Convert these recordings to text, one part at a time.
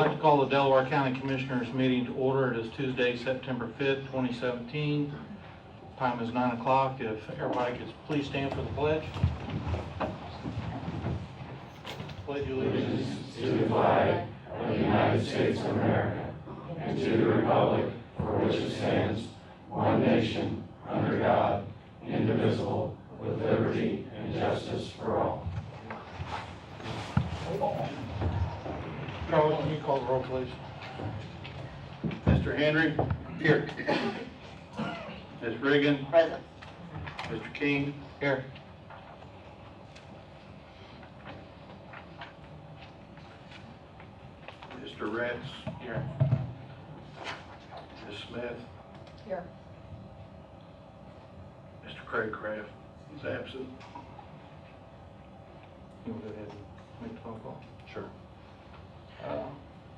like to call the Delaware County Commissioners meeting to order. It is Tuesday, September 5th, 2017. Time is 9 o'clock. If everybody could please stand for the pledge. Pledge allegiance to the flag of the United States of America and to the republic for which it stands, one nation, under God, indivisible, with liberty and justice for all. Carl, can you call the roll, please? Mr. Henry? Here. Ms. Reagan? Present. Mr. King? Here. Mr. Retz? Here. Ms. Smith? Here. Mr. Craycraft is absent. You want to go ahead and make the phone call? Sure. Uh,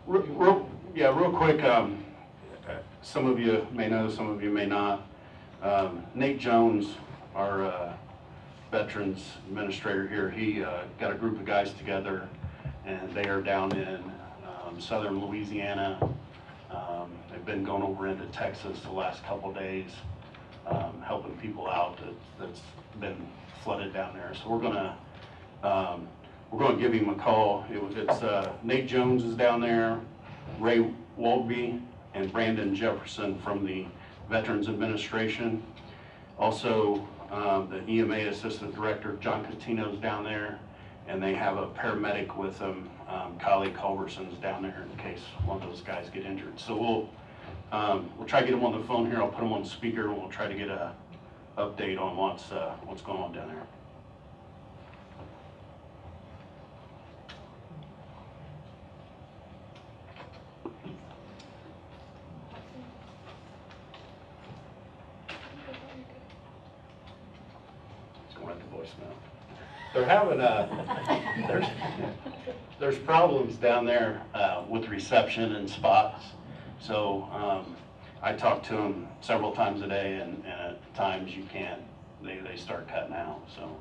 Real quick, some of you may know, some of you may not. Nate Jones, our Veterans Administrator here, he got a group of guys together, and they are down in southern Louisiana. They've been going over into Texas the last couple of days, helping people out that's been flooded down there. So we're gonna give him a call. It's Nate Jones is down there, Ray Waldby, and Brandon Jefferson from the Veterans Administration. Also, the EMA Assistant Director, John Catino's down there, and they have a paramedic with them, Kylie Culverson's down there in case one of those guys get injured. So we'll try to get him on the phone here. I'll put him on speaker, and we'll try to get a update on what's going on down there. They're having there's problems down there with reception and spots. So I talk to them several times a day, and at times you can't. They start cutting out. So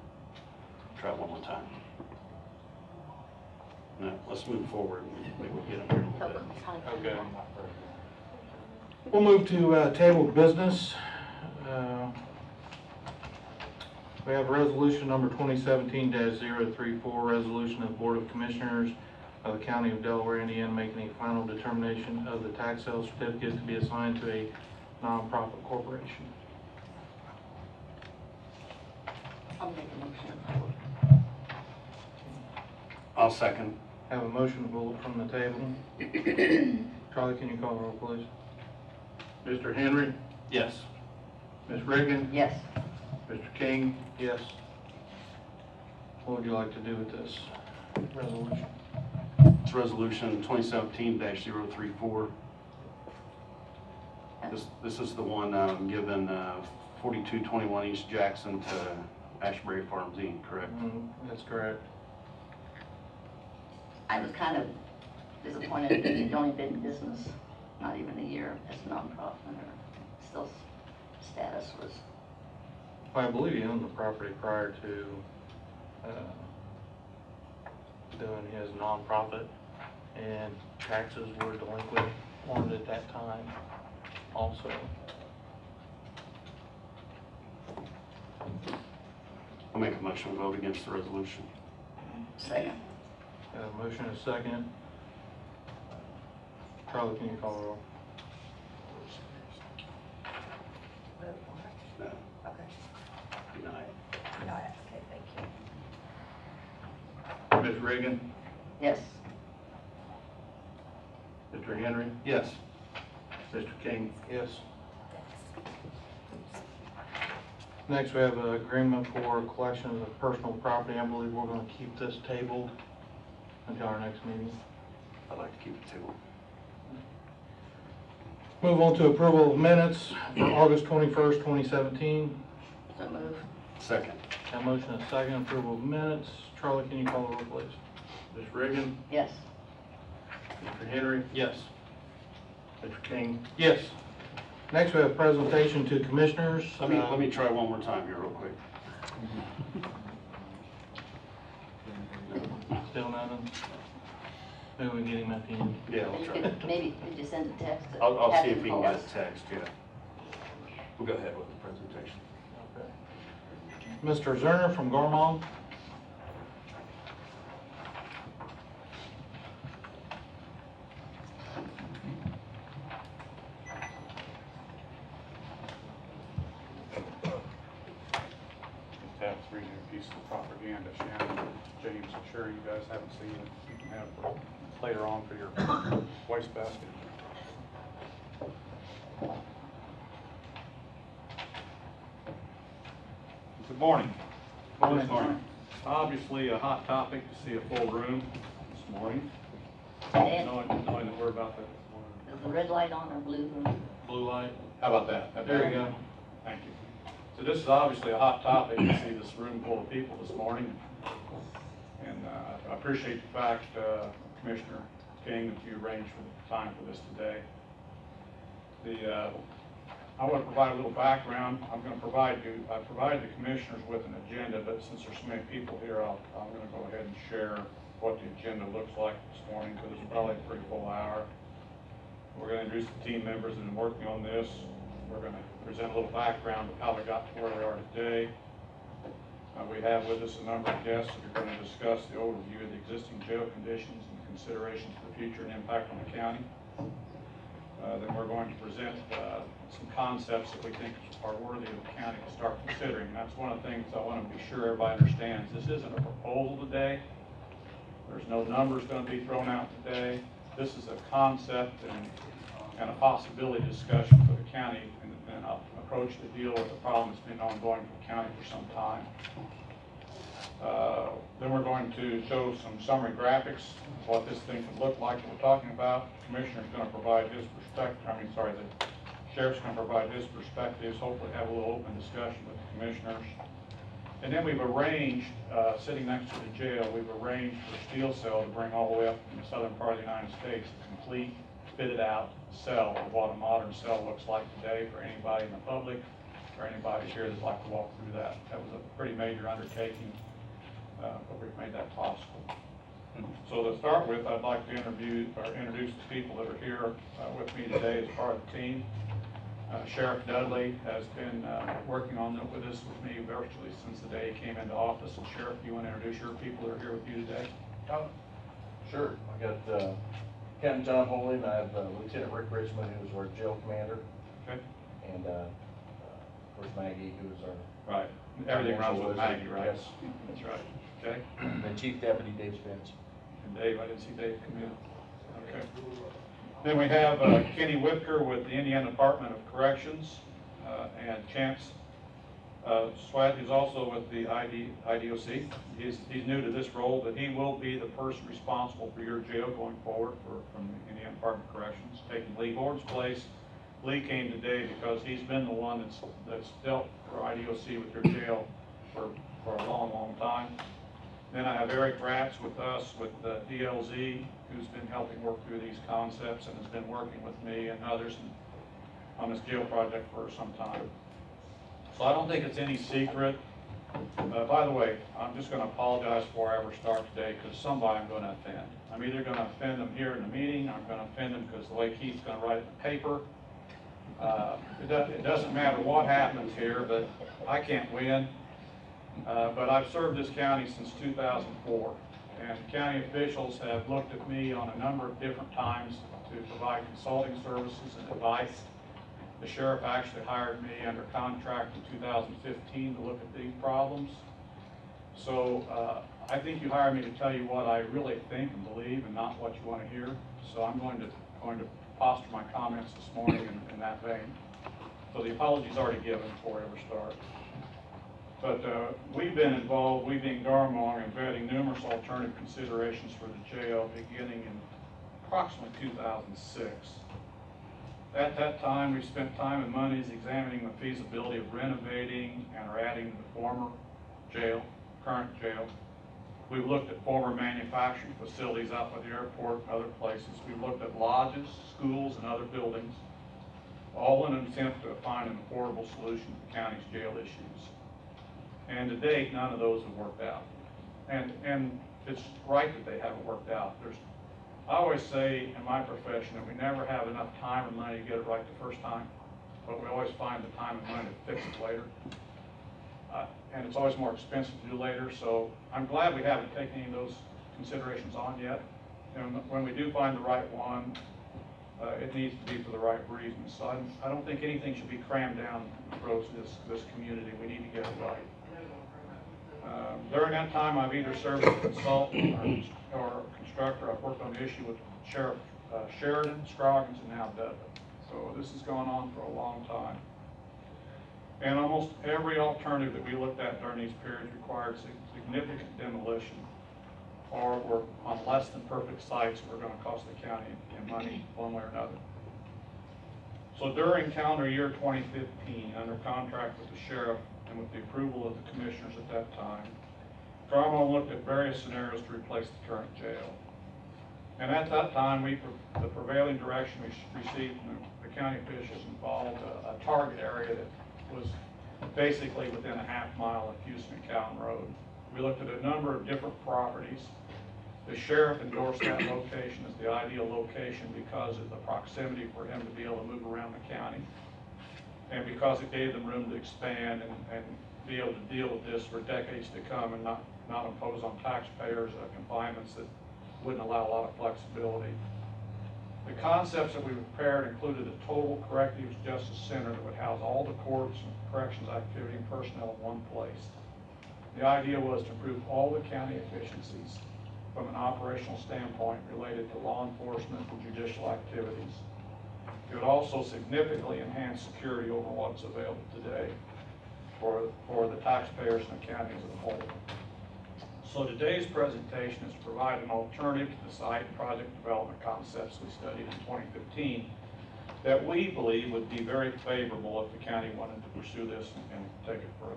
try one more time. No, let's move forward. Maybe we'll get them here a little bit. Okay. We'll move to tabled business. We have resolution number 2017-034, resolution of the Board of Commissioners of the County of Delaware, Indiana, making a final determination of the tax sale certificate to be assigned to a nonprofit corporation. I'll make a motion. I'll second. Have a motion to pull from the table. Charlie, can you call the roll, please? Mr. Henry? Yes. Ms. Reagan? Yes. Mr. King? Yes. What would you like to do with this resolution? It's resolution 2017-034. This is the one given 4221 East Jackson to Ashbury Farms Inc., correct? That's correct. I was kind of disappointed that you'd only been in business not even a year as a nonprofit, or still status was. Well, I believe he owned the property prior to doing his nonprofit, and taxes were delinquent on it at that time also. I'll make a motion to vote against the resolution. Second. Got a motion and a second. Charlie, can you call the roll? No. Okay. Deny. No, okay, thank you. Ms. Reagan? Yes. Mr. Henry? Yes. Mr. King? Yes. Next, we have an agreement for collection of personal property. I believe we're going to keep this tabled until our next meeting. I'd like to keep it table. Move on to approval of minutes for August 21st, 2017. So move. Second. Have a motion and a second, approval of minutes. Charlie, can you call the roll, please? Ms. Reagan? Yes. Mr. Henry? Yes. Mr. King? Yes. Next, we have presentation to commissioners. Let me try one more time here real quick. Still nothing? Maybe we can get him at the end. Yeah, we'll You try. could, maybe, could you send a text? to I'll have see him if he can call get us? a text, yeah. We'll go ahead with the presentation. Mr. Zerner from Gormont. Just have 3 new pieces of propaganda, Shannon, James, I'm sure you guys haven't seen it. You can have it later on for your wastebasket. Good morning. Morning. Good morning. Obviously, a hot topic to see a full room this morning, And knowing that we're about to. is the red light on or blue? Blue light. How about that? There you go. Thank you. So this is obviously a hot topic to see this room full of people this morning. And I appreciate the fact, Commissioner King, that you arranged for the time for this today. I want to provide a little background. I provided the commissioners with an agenda, but since there's so many people here, I'm going to go ahead and share what the agenda looks like this morning, because it's probably a pretty full hour. We're going to introduce the team members that have been working on this. We're going to present a little background of how we got to where we are today. We have with us a number of guests that are going to discuss the overview of the existing jail conditions and considerations for the future and impact on the county. Then we're going to present some concepts that we think are worthy of the county to start considering. And that's one of the things I want to be sure everybody understands. This isn't a proposal today. There's no numbers going to be thrown out today. This is a concept and a possibility discussion for the county and an approach to deal with a problem that's been ongoing for the county for some time. Then we're going to show some summary graphics of what this thing could look like that we're talking about. The commissioner's going to provide his perspective. The sheriff's going to provide his perspectives, hopefully have a little open discussion with the commissioners. And then we've arranged, sitting next to the jail, we've arranged for Steel Cell to bring all the way up from the southern part of the United States a complete, fitted out cell of what a modern cell looks like today for anybody in the public or anybody here that'd like to walk through that. That was a pretty major undertaking, but we've made that possible. So to start with, I'd like to introduce the people that are here with me today as part of the team. Sheriff Dudley has been working on it with me virtually since the day he came into office. And Sheriff, you want to introduce your people that are here with you today? Oh, sure. I got Captain John Holy, and I have Lieutenant Rick Richmond, who's our jail commander, Okay. and of course Maggie, who's our. Right. Everything runs with Maggie, right? Yes. That's right. Okay. And then Chief Deputy Dave Spence. And Dave, I didn't see Dave come in. Okay. Then we have Kenny Whitaker with the Indiana Department of Corrections, and Chance Sweat, who's also with the IDOC. He's new to this role, but he will be the person responsible for your jail going forward from the Indiana Department of Corrections, taking Lee Horton's place. Lee came today because he's been the one that's dealt for IDOC with your jail for a long, long time. Then I have Eric Ratz with us with DLZ, who's been helping work through these concepts and has been working with me and others on this jail project for some time. So I don't think it's any secret. By the way, I'm just going to apologize before I ever start today, because somebody I'm going to offend. I'm either going to offend them here in the meeting, or I'm going to offend them because the way Keith's going to write it in the paper. It doesn't matter what happens here, but I can't win. But I've served this county since 2004, and county officials have looked at me on a number of different times to provide consulting services and advice. The sheriff actually hired me under contract in 2015 to look at these problems. So I think you hired me to tell you what I really think and believe, and not what you want to hear. So I'm going to posture my comments this morning in that vein. So the apology's already given before I ever start. But we've been involved, we being Garmong, in vetting numerous alternative considerations for the jail beginning in approximately 2006. At that time, we spent time and monies examining the feasibility of renovating and or adding to the former jail, current jail. We've looked at former manufacturing facilities out by the airport and other places. We've looked at lodges, schools, and other buildings, all in an attempt to find an affordable solution to the county's jail issues. And to date, none of those have worked out. And it's right that they haven't worked out. I always say in my profession that we never have enough time and money to get it right the first time, but we always find the time and money to fix it later. And it's always more expensive to do later, so I'm glad we haven't taken any of those considerations on yet. And when we do find the right one, it needs to be for the right reasons. So I don't think anything should be crammed down the throats of this community. We need to get it right. During that time, I've either served as a consultant or a constructor. I've worked on the issue with Sheriff Sheridan, Scroggins, and now Dudley. So this has gone on for a long time. And almost every alternative that we looked at during these periods required significant demolition, or were on less than perfect sites that were going to cost the county in money one way or another. So during calendar year 2015, under contract with the sheriff and with the approval of the commissioners at that time, Drama looked at various scenarios to replace the current jail. And at that time, the prevailing direction we received from the county officials involved a target area that was basically within a half mile of Houston and Callan Road. We looked at a number of different properties. The sheriff endorsed that location as the ideal location because of the proximity for him to be able to move around the county, and because it gave them room to expand and be able to deal with this for decades to come and not impose on taxpayers confinements that wouldn't allow a lot of flexibility. The concepts that we prepared included a total corrective justice center that would house all the courts and corrections activity and personnel in one place. The idea was to improve all the county efficiencies from an operational standpoint related to law enforcement and judicial activities. It would also significantly enhance security over what's available today for the taxpayers and the county as a whole. So today's presentation is to provide an alternative to the site and project development concepts we studied in 2015 that we believe would be very favorable if the county wanted to pursue this and take it further.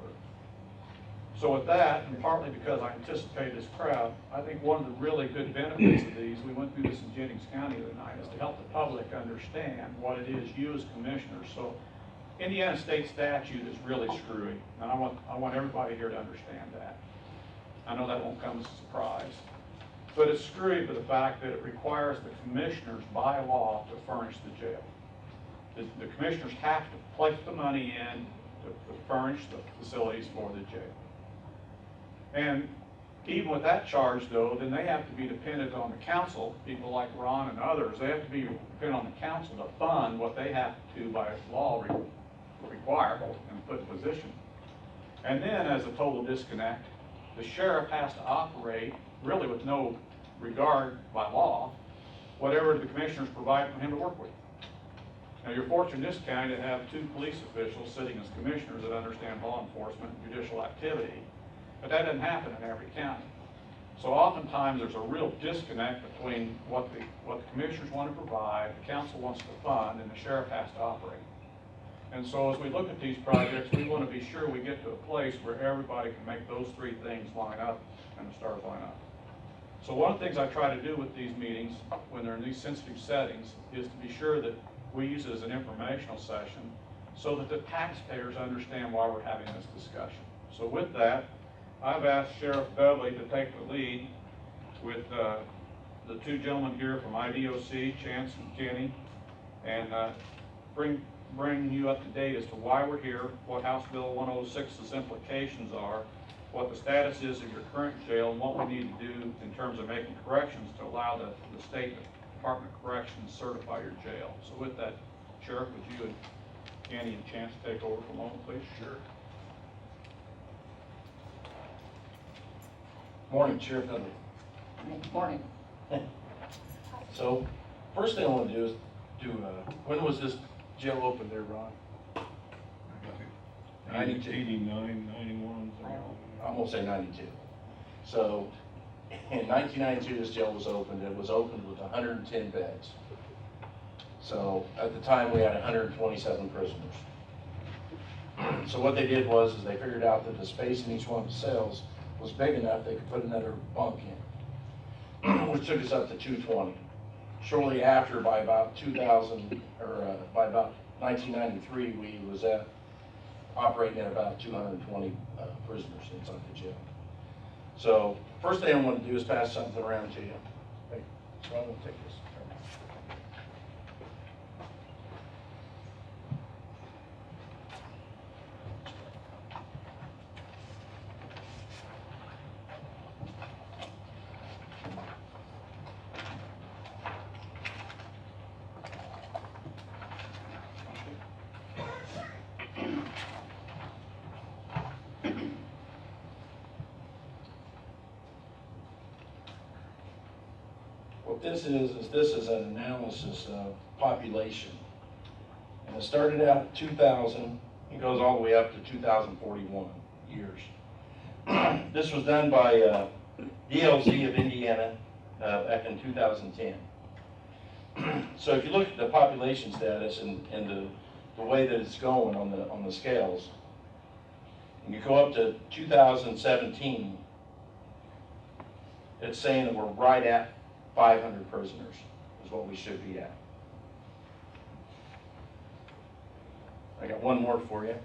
So with that, and partly because I anticipate this crowd, I think one of the really good benefits of these, we went through this in Jennings County the other night, is to help the public understand what it is you as commissioners. So Indiana state statute is really screwy, and I want everybody here to understand that. I know that won't come as a surprise, but it's screwy for the fact that it requires the commissioners by law to furnish the jail. The commissioners have to place the money in to furnish the facilities for the jail. And even with that charge though, then they have to be dependent on the council, people like Ron and others, they have to be dependent on the council to fund what they have to by law require and put in position. And then as a total disconnect, the sheriff has to operate really with no regard by law, whatever the commissioners provide for him to work with. Now you're fortunate in this county to have 2 police officials sitting as commissioners that understand law enforcement and judicial activity, but that doesn't happen in every county. So oftentimes there's a real disconnect between what the commissioners want to provide, the council wants to fund, and the sheriff has to operate. And so as we look at these projects, we want to be sure we get to a place where everybody can make those 3 things line up and the stars line up. So one of the things I try to do with these meetings, when they're in these sensitive settings, is to be sure that we use it as an informational session so that the taxpayers understand why we're having this discussion. So with that, I've asked Sheriff Dudley to take the lead with the 2 gentlemen here from IDOC, Chance and Kenny, and bring you up to date as to why we're here, what House Bill 106's implications are, what the status is of your current jail, and what we need to do in terms of making corrections to allow the State Department of Corrections certify your jail. So with that, Sheriff, would you and Kenny and Chance take over for a moment, please? Sure. Morning, Sheriff Dudley. Morning. So, first thing I want to do is when was this jail opened there, Ron? 92. 89, 91. I'm gonna say 92. So, in 1992, this jail was opened. It was opened with 110 beds. So, at the time, we had 127 prisoners. So what they did was they figured out that the space in each one of the cells was big enough they could put another bunk in, which took us up to 220. Shortly after, by about 1993, we was operating at about 220 prisoners inside the jail. So first thing I want to do is pass something around to you. Hey, So I'm gonna take this. What this is an analysis of population. And it started out at 2000, it goes all the way up to 2041 years. This was done by DLZ of Indiana back in 2010. So if you look at the population status and the way that it's going on the scales, and you go up to 2017, it's saying that we're right at 500 prisoners is what we should be at. I got one more for you.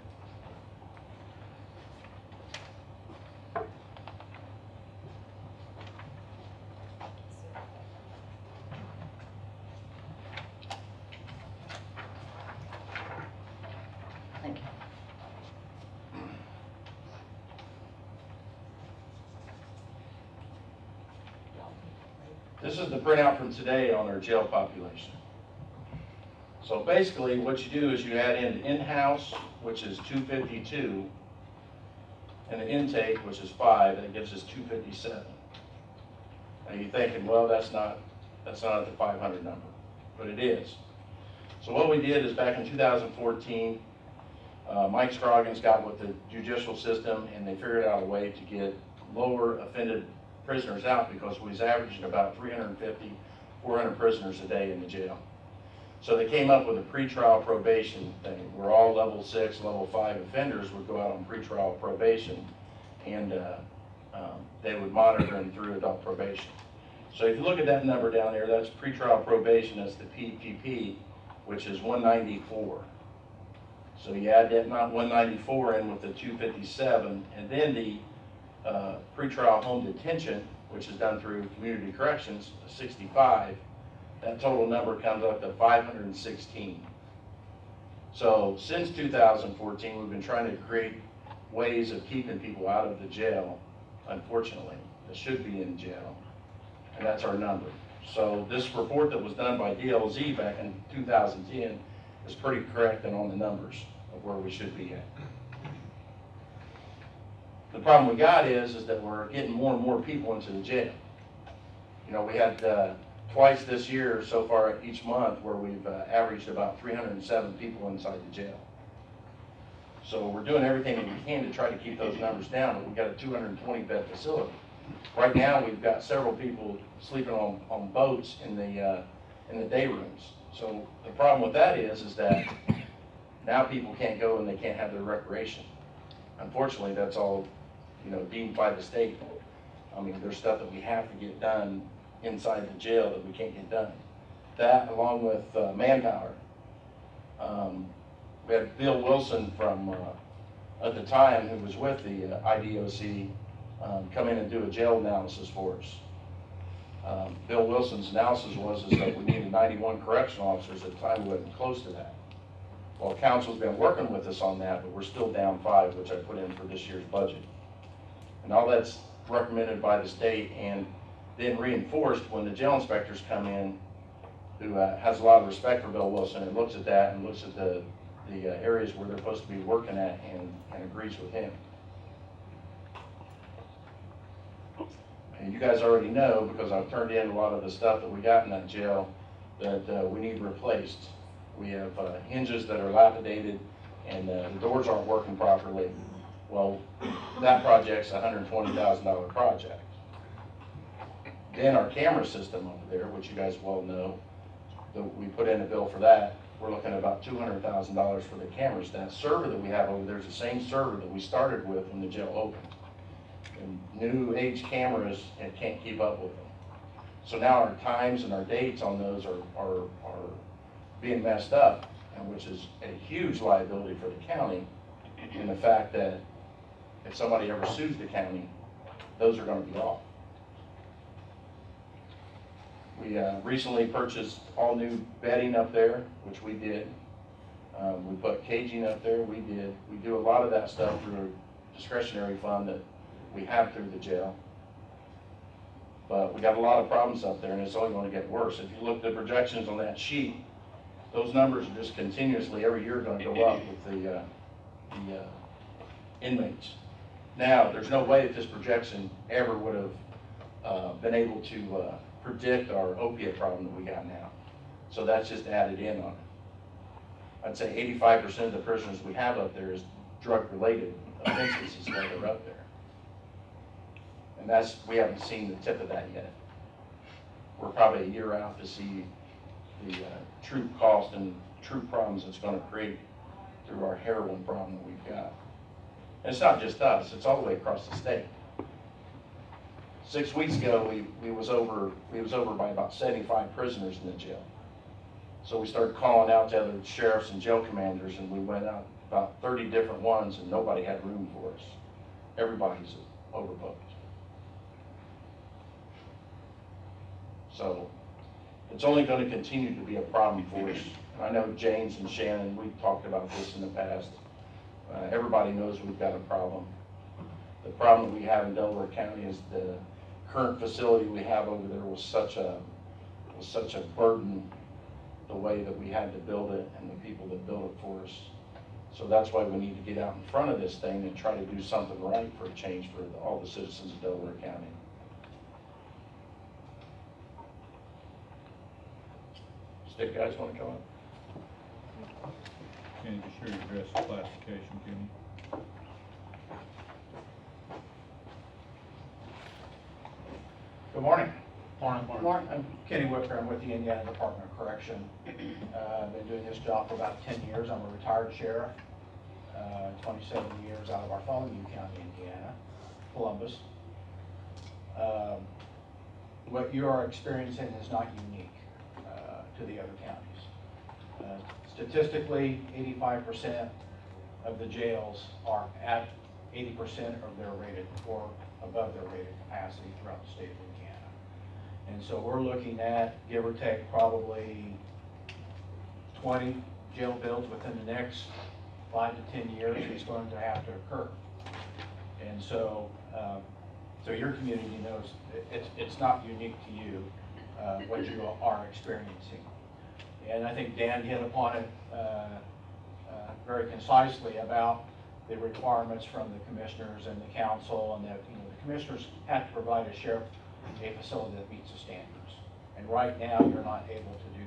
Thank you. This is the printout from today on our jail population. So basically what you do is you add in the in-house, which is 252, and the intake, which is 5, that gives us 257. And you're thinking, well, that's not at the 500 number, but it is. So what we did is back in 2014, Mike Scroggins got with the judicial system and they figured out a way to get lower offended prisoners out because we was averaging about 350, 400 prisoners a day in the jail. So they came up with a pretrial probation thing where all level 6, level 5 offenders would go out on pretrial probation and they would monitor them through adult probation. So if you look at that number down there, that's pretrial probation, that's the PPP, which is 194. So you add that 194 in with the 257, and then the pretrial home detention, which is done through community corrections, 65, that total number comes up to 516. So since 2014, we've been trying to create ways of keeping people out of the jail, unfortunately, that should be in jail, and that's our number. So this report that was done by DLZ back in 2010 is pretty correct and on the numbers of where we should be at. The problem we got is that we're getting more and more people into the jail. You know, we had twice this year so far each month where we've averaged about 307 people inside the jail. So we're doing everything that we can to try to keep those numbers down, but we've got a 220 bed facility. Right now we've got several people sleeping on boats in the day rooms. So the problem with that is that now people can't go and they can't have their recreation. Unfortunately, that's all, you know, deemed by the state. I mean, there's stuff that we have to get done inside the jail that we can't get done. That, along with manpower. We had Bill Wilson from, at the time, who was with the IDOC, come in and do a jail analysis for us. Bill Wilson's analysis was that we needed 91 correctional officers. At the time, we wasn't close to that. Well, council's been working with us on that, but we're still down 5, which I put in for this year's budget. And all that's recommended by the state and then reinforced when the jail inspectors come in, who has a lot of respect for Bill Wilson and looks at that and looks at the areas where they're supposed to be working at and agrees with him. And you guys already know, because I've turned in a lot of the stuff that we got in that jail, that we need replaced. We have hinges that are dilapidated and the doors aren't working properly. Well, that project's a $120,000 project. Then our camera system over there, which you guys well know, that we put in a bill for that, we're looking at about $200,000 for the cameras. That server that we have over there is the same server that we started with when the jail opened. And new age cameras and can't keep up with them. So now our times and our dates on those are being messed up, and which is a huge liability for the county in the fact that if somebody ever sues the county, those are going to be off. We recently purchased all new bedding up there, which we did. We put caging up there, we did. We do a lot of that stuff through a discretionary fund that we have through the jail. But we got a lot of problems up there, and it's only going to get worse. If you look at the projections on that sheet, those numbers are just continuously every year going to go up with the inmates. Now, there's no way that this projection ever would have been able to predict our opiate problem that we got now. So that's just added in on it. I'd say 85% of the prisoners we have up there is drug-related offenses while they're up there. And we haven't seen the tip of that yet. We're probably a year out to see the true cost and true problems it's going to create through our heroin problem that we've got. And it's not just us, it's all the way across the state. 6 weeks ago, we was over by about 75 prisoners in the jail. So we started calling out to other sheriffs and jail commanders, and we went out about 30 different ones, and nobody had room for us. Everybody's overbooked. So it's only going to continue to be a problem for us. And I know James and Shannon, we've talked about this in the past. Everybody knows we've got a problem. The problem that we have in Delaware County is the current facility we have over there was such a burden, the way that we had to build it and the people that built it for us. So that's why we need to get out in front of this thing and try to do something right for a change for all the citizens of Delaware County. Stick guys want to come up? Kenny, be sure you address the classification, Kenny. Good morning. Morning. I'm Kenny Whipker. I'm with the Indiana Department of Correction. I've been doing this job for about 10 years. I'm a retired sheriff, 27 years out of our Bartholomew County, Indiana, Columbus. What you are experiencing is not unique to the other counties. Statistically, 85% of the jails are at 80% of their rated or above their rated capacity throughout the state of Indiana. And so we're looking at, give or take, probably 20 jail builds within the next 5 to 10 years is going to have to occur. And so, so your community knows it's not unique to you, what you are experiencing. And I think Dan hit upon it very concisely about the requirements from the commissioners and the council, and that the commissioners have to provide a sheriff a facility that meets the standards. And right now, you're not able to do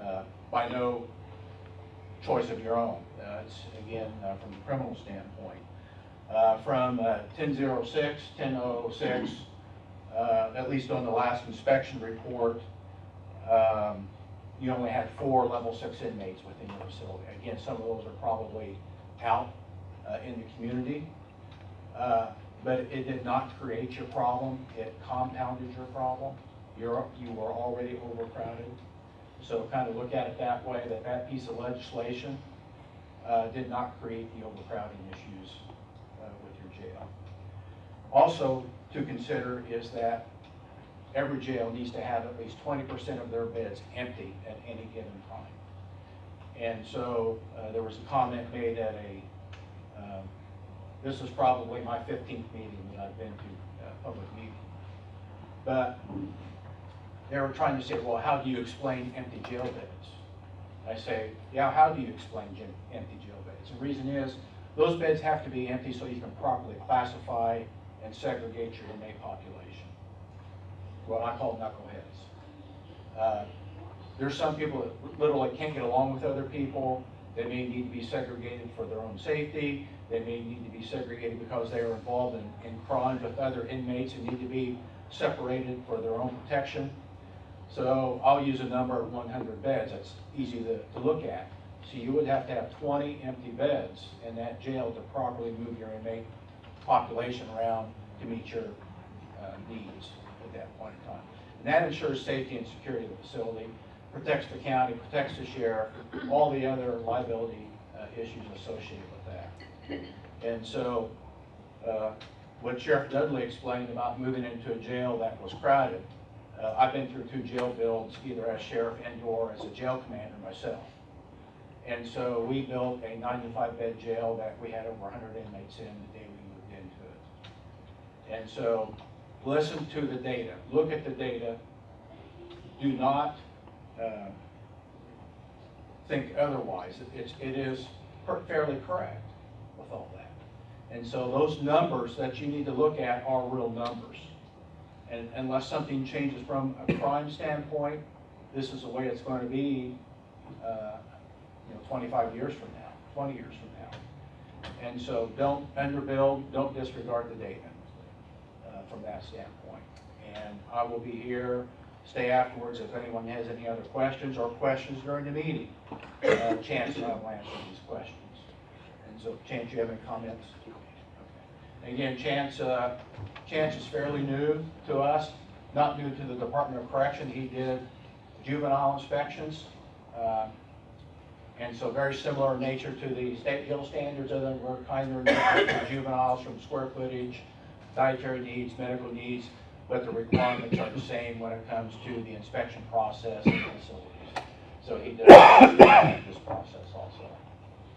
that by no choice of your own. It's again from the criminal standpoint. From 1006, 1006, at least on the last inspection report, you only had 4 level 6 inmates within your facility. Again, some of those are probably out in the community, but it did not create your problem. It compounded your problem. You were already overcrowded. So kind of look at it that way, that piece of legislation did not create the overcrowding issues with your jail. Also to consider is that every jail needs to have at least 20% of their beds empty at any given time. And so there was a comment made at this is probably my 15th meeting that I've been to, public meeting. But they were trying to say, well, how do you explain empty jail beds? I say, yeah, how do you explain empty jail beds? The reason is, those beds have to be empty so you can properly classify and segregate your inmate population. What I call knuckleheads. There's some people that literally can't get along with other people. They may need to be segregated for their own safety. They may need to be segregated because they are involved in crimes with other inmates and need to be separated for their own protection. So I'll use a number of 100 beds. That's easy to look at. So you would have to have 20 empty beds in that jail to properly move your inmate population around to meet your needs at that point in time. And that ensures safety and security of the facility, protects the county, protects the sheriff, all the other liability issues associated with that. And so what Sheriff Dudley explained about moving into a jail that was crowded, I've been through 2 jail builds, either as sheriff and or as a jail commander myself. And so we built a 95-bed jail that we had over 100 inmates in the day we moved into it. And so listen to the data, look at the data. Do not think otherwise. It is fairly correct with all that. And so those numbers that you need to look at are real numbers. And unless something changes from a crime standpoint, this is the way it's going to be 25 years from now, 20 years from now. And so don't underbuild, don't disregard the data from that standpoint. And I will be here, stay afterwards if anyone has any other questions or questions during the meeting. Chance and I will answer these questions. And so, Chance, you have any comments? Okay. Again, Chance is fairly new to us, not new to the Department of Correction. He did juvenile inspections. And so very similar in nature to the state jail standards, other than we're kinder for juveniles from square footage, dietary needs, medical needs, but the requirements are the same when it comes to the inspection process and facilities. So he does this process also.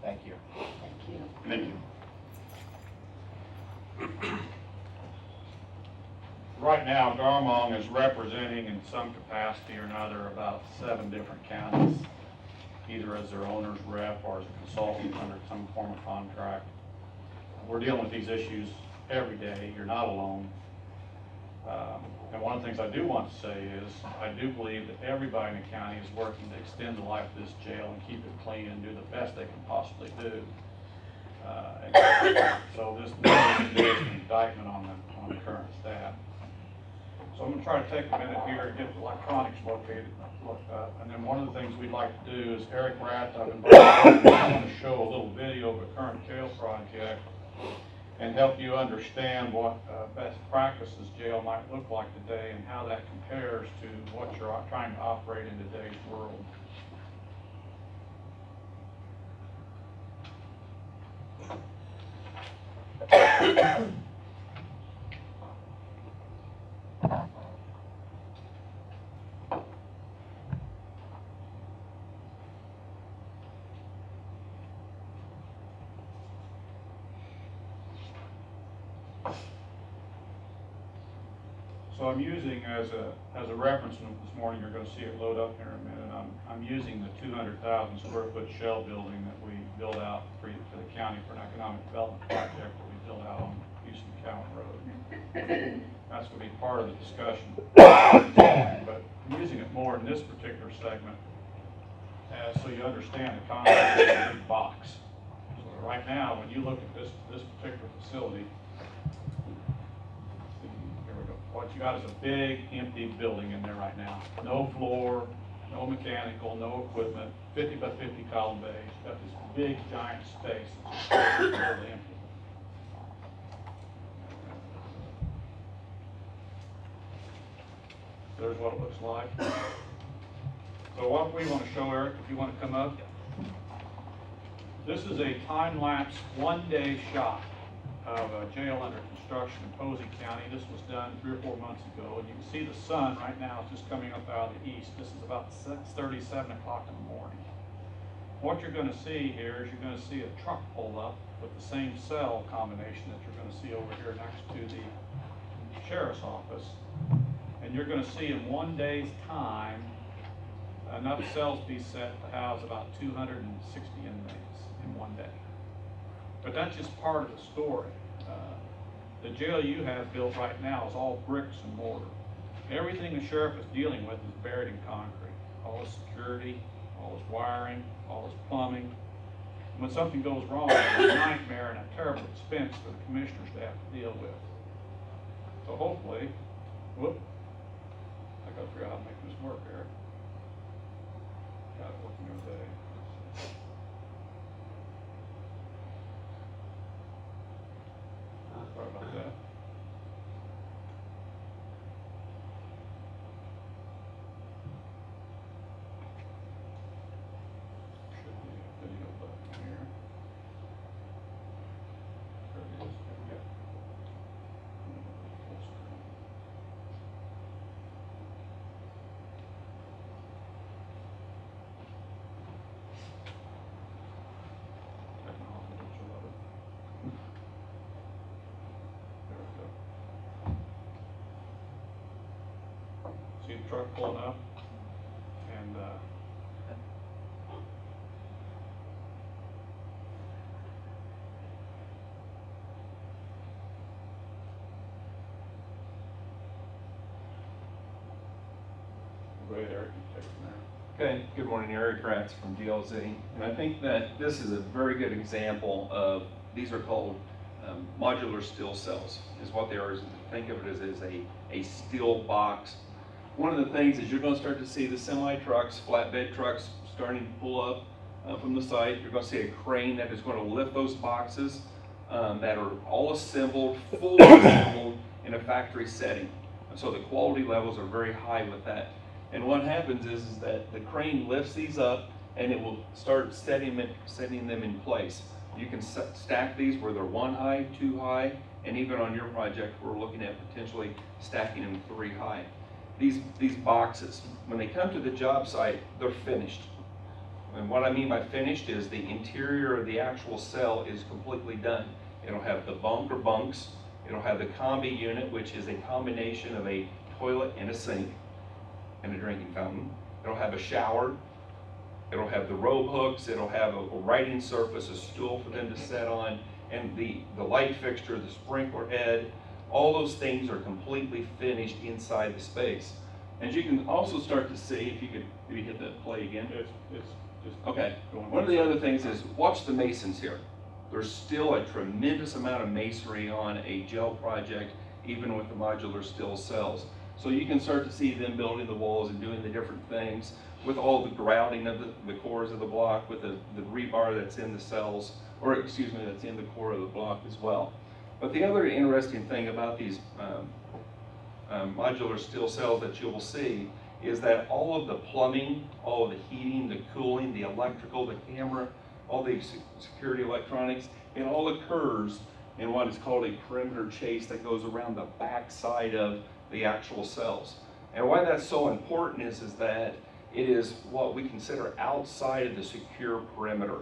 Thank you. Thank you. Thank you. Right now, Garmong is representing in some capacity or another about 7 different counties, either as their owner's rep or as a consultant under some form of contract. We're dealing with these issues every day. You're not alone. And one of the things I do want to say is I do believe that everybody in the county is working to extend the life of this jail and keep it clean and do the best they can possibly do. So this is an indictment on the current staff. So I'm going to try to take a minute here to get the electronics looked up. And then one of the things we'd like to do is Eric Rath, I've invited him to show a little video of a current jail project and help you understand what best practices jail might look like today and how that compares to what you're trying to operate in today's world. So I'm using as a reference this morning, you're going to see it load up here in a minute. I'm using the 200,000 square foot shell building that we built out for the county for an economic development project that we built out on Houston Cowan Road. That's going to be part of the discussion. But I'm using it more in this particular segment so you understand the concept of a big box. So right now, when you look at this particular facility, what you got is a big empty building in there right now. No floor, no mechanical, no equipment, 50 by 50 column bays. You've got this big giant space that's just totally empty. There's what it looks like. So what we want to show, Eric, if you want to come up, this is a time-lapse 1-day shot of a jail under construction in Posey County. This was done 3 or 4 months ago, and you can see the sun right now is just coming up out of the east. This is about 6:30, 7 o'clock in the morning. What you're going to see here is you're going to see a truck pull up with the same cell combination that you're going to see over here next to the sheriff's office. And you're going to see in 1 day's time enough cells be set to house about 260 inmates in 1 day. But that's just part of the story. The jail you have built right now is all bricks and mortar. Everything the sheriff is dealing with is buried in concrete. All his security, all his wiring, all his plumbing. And when something goes wrong, it's a nightmare and a terrible expense for the commissioners to have to deal with. So hopefully, whoop, I gotta figure out how to make this work, Eric. Got it working every day. Sorry about that. Should be a video button here. There it is. There we go. Full screen. truck pulling up. And go ahead, Eric, take it from there. Okay, good morning, Eric Ratz from DLZ. And I think that this is a very good example of, these are called modular steel cells, is what they are. Think of it as a steel box. One of the things is you're going to start to see the semi-trucks, flatbed trucks starting to pull up from the site. You're going to see a crane that is going to lift those boxes that are all assembled, fully assembled in a factory setting. And so the quality levels are very high with that. And what happens is that the crane lifts these up and it will start setting them in place. You can stack these where they're 1 high, 2 high, and even on your project, we're looking at potentially stacking them 3 high. These boxes, when they come to the job site, they're finished. And what I mean by finished is the interior of the actual cell is completely done. It'll have the bunk or bunks. It'll have the combi unit, which is a combination of a toilet and a sink and a drinking fountain. It'll have a shower. It'll have the robe hooks. It'll have a writing surface, a stool for them to sit on, and the light fixture, the sprinkler head. All those things are completely finished inside the space. As you can also start to see, if you could maybe hit that play again. It's just Okay. going. One of the other things is watch the masons here. There's still a tremendous amount of masonry on a gel project, even with the modular steel cells. So you can start to see them building the walls and doing the different things with all the grouting of the cores of the block, with the rebar that's in the cells, or excuse me, that's in the core of the block as well. But the other interesting thing about these modular steel cells that you will see is that all of the plumbing, all of the heating, the cooling, the electrical, the camera, all the security electronics, it all occurs in what is called a perimeter chase that goes around the back side of the actual cells. And why that's so important is that it is what we consider outside of the secure perimeter.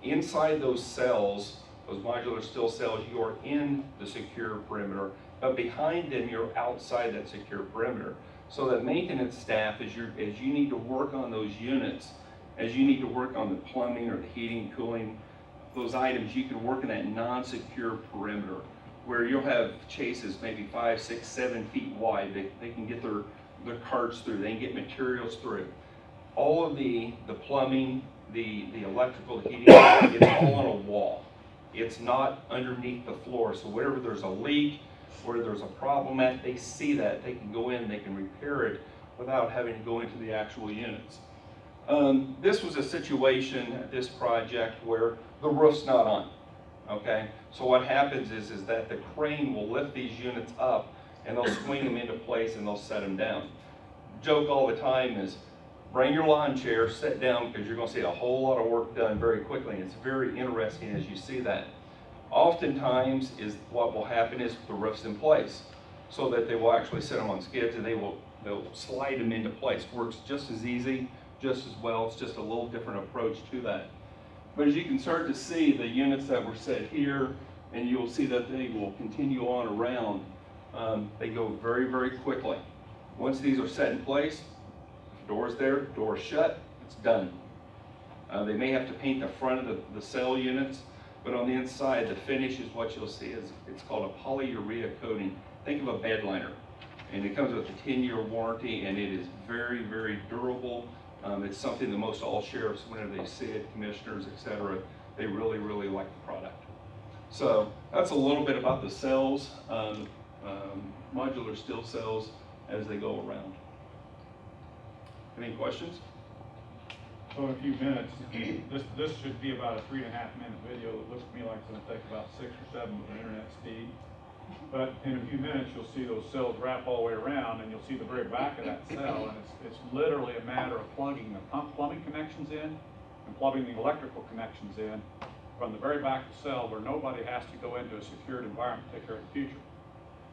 Inside those cells, those modular steel cells, you are in the secure perimeter, but behind them you're outside that secure perimeter. So that maintenance staff, as you need to work on those units, as you need to work on the plumbing or the heating, cooling, those items, you can work in that non-secure perimeter where you'll have chases maybe 5, 6, 7 feet wide. They can get their carts through, they can get materials through. All of the plumbing, the electrical, the heating, it's all on a wall. It's not underneath the floor. So wherever there's a leak, where there's a problem at, they see that, they can go in, they can repair it without having to go into the actual units. This was a situation at this project where the roof's not on, okay? So what happens is that the crane will lift these units up and they'll swing them into place and they'll set them down. Joke all the time is, bring your lawn chair, sit down, because you're going to see a whole lot of work done very quickly, and it's very interesting as you see that. Oftentimes is what will happen is the roof's in place, so that they will actually sit them on skids and they'll slide them into place. Works just as easy, just as well. It's just a little different approach to that. But as you can start to see, the units that were set here, and you'll see that they will continue on around, they go very, very quickly. Once these are set in place, door's there, door's shut, it's done. They may have to paint the front of the cell units, but on the inside, the finish is what you'll see is, it's called a polyurea coating. Think of a bed liner. And it comes with a 10-year warranty, and it is very, very durable. It's something that most all sheriffs, whenever they see it, commissioners, etc., they really, really like the product. So that's a little bit about the cells, modular steel cells as they go around. Any questions? So in a few minutes, this should be about a 3.5-minute video. It looks to me like it's going to take about 6 or 7 with the internet speed. But in a few minutes, you'll see those cells wrap all the way around, and you'll see the very back of that cell, and it's literally a matter of plugging the plumbing connections in and plugging the electrical connections in from the very back of the cell where nobody has to go into a secured environment to take care of the future.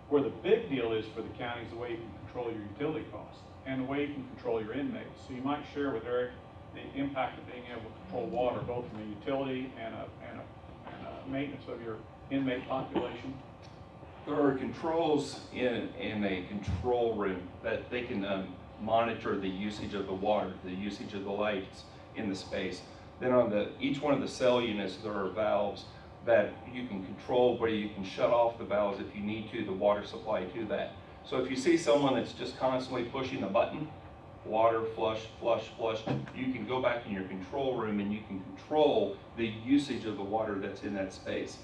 Where the big deal is for the county is the way you can control your utility costs and the way you can control your inmates. So you might share with Eric the impact of being able to control water, both from a utility and a maintenance of your inmate population. There are controls in a control room that they can monitor the usage of the water, the usage of the lights in the space. Then on each one of the cell units, there are valves that you can control, where you can shut off the valves if you need to, the water supply to that. So if you see someone that's just constantly pushing the button, water, flush, flush, flush, you can go back in your control room and you can control the usage of the water that's in that space.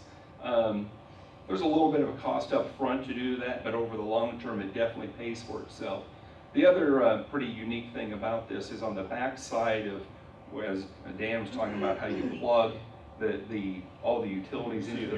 There's a little bit of a cost up front to do that, but over the long term, it definitely pays for itself. The other pretty unique thing about this is on the back side of, as Dan was talking about how you plug all the utilities into the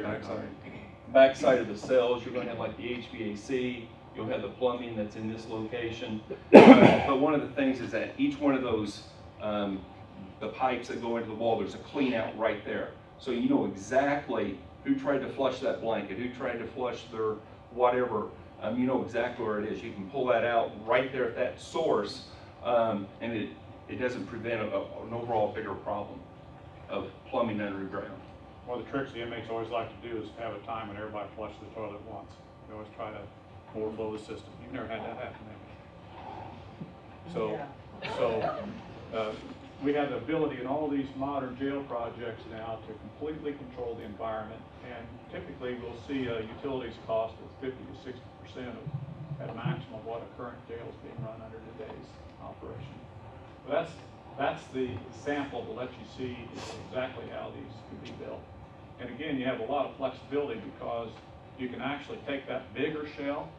backside of the cells, you're going to have like the HVAC, you'll have the plumbing that's in this location. But one of the things is that each one of those, the pipes that go into the wall, there's a clean out right there. So you know exactly who tried to flush that blanket, who tried to flush their whatever. You know exactly where it is. You can pull that out right there at that source, and it doesn't prevent an overall bigger problem of plumbing underground. One of the tricks the inmates always like to do is have a time when everybody flushes the toilet at once. They always try to overflow the system. You've never had that happen, have you? So we have the ability in all these modern jail projects now to completely control the environment, and typically we'll see utilities cost of 50 to 60% at maximum of what a current jail is being run under today's operation. But that's the sample to let you see exactly how these can be built. And again, you have a lot of flexibility because you can actually take that bigger shell.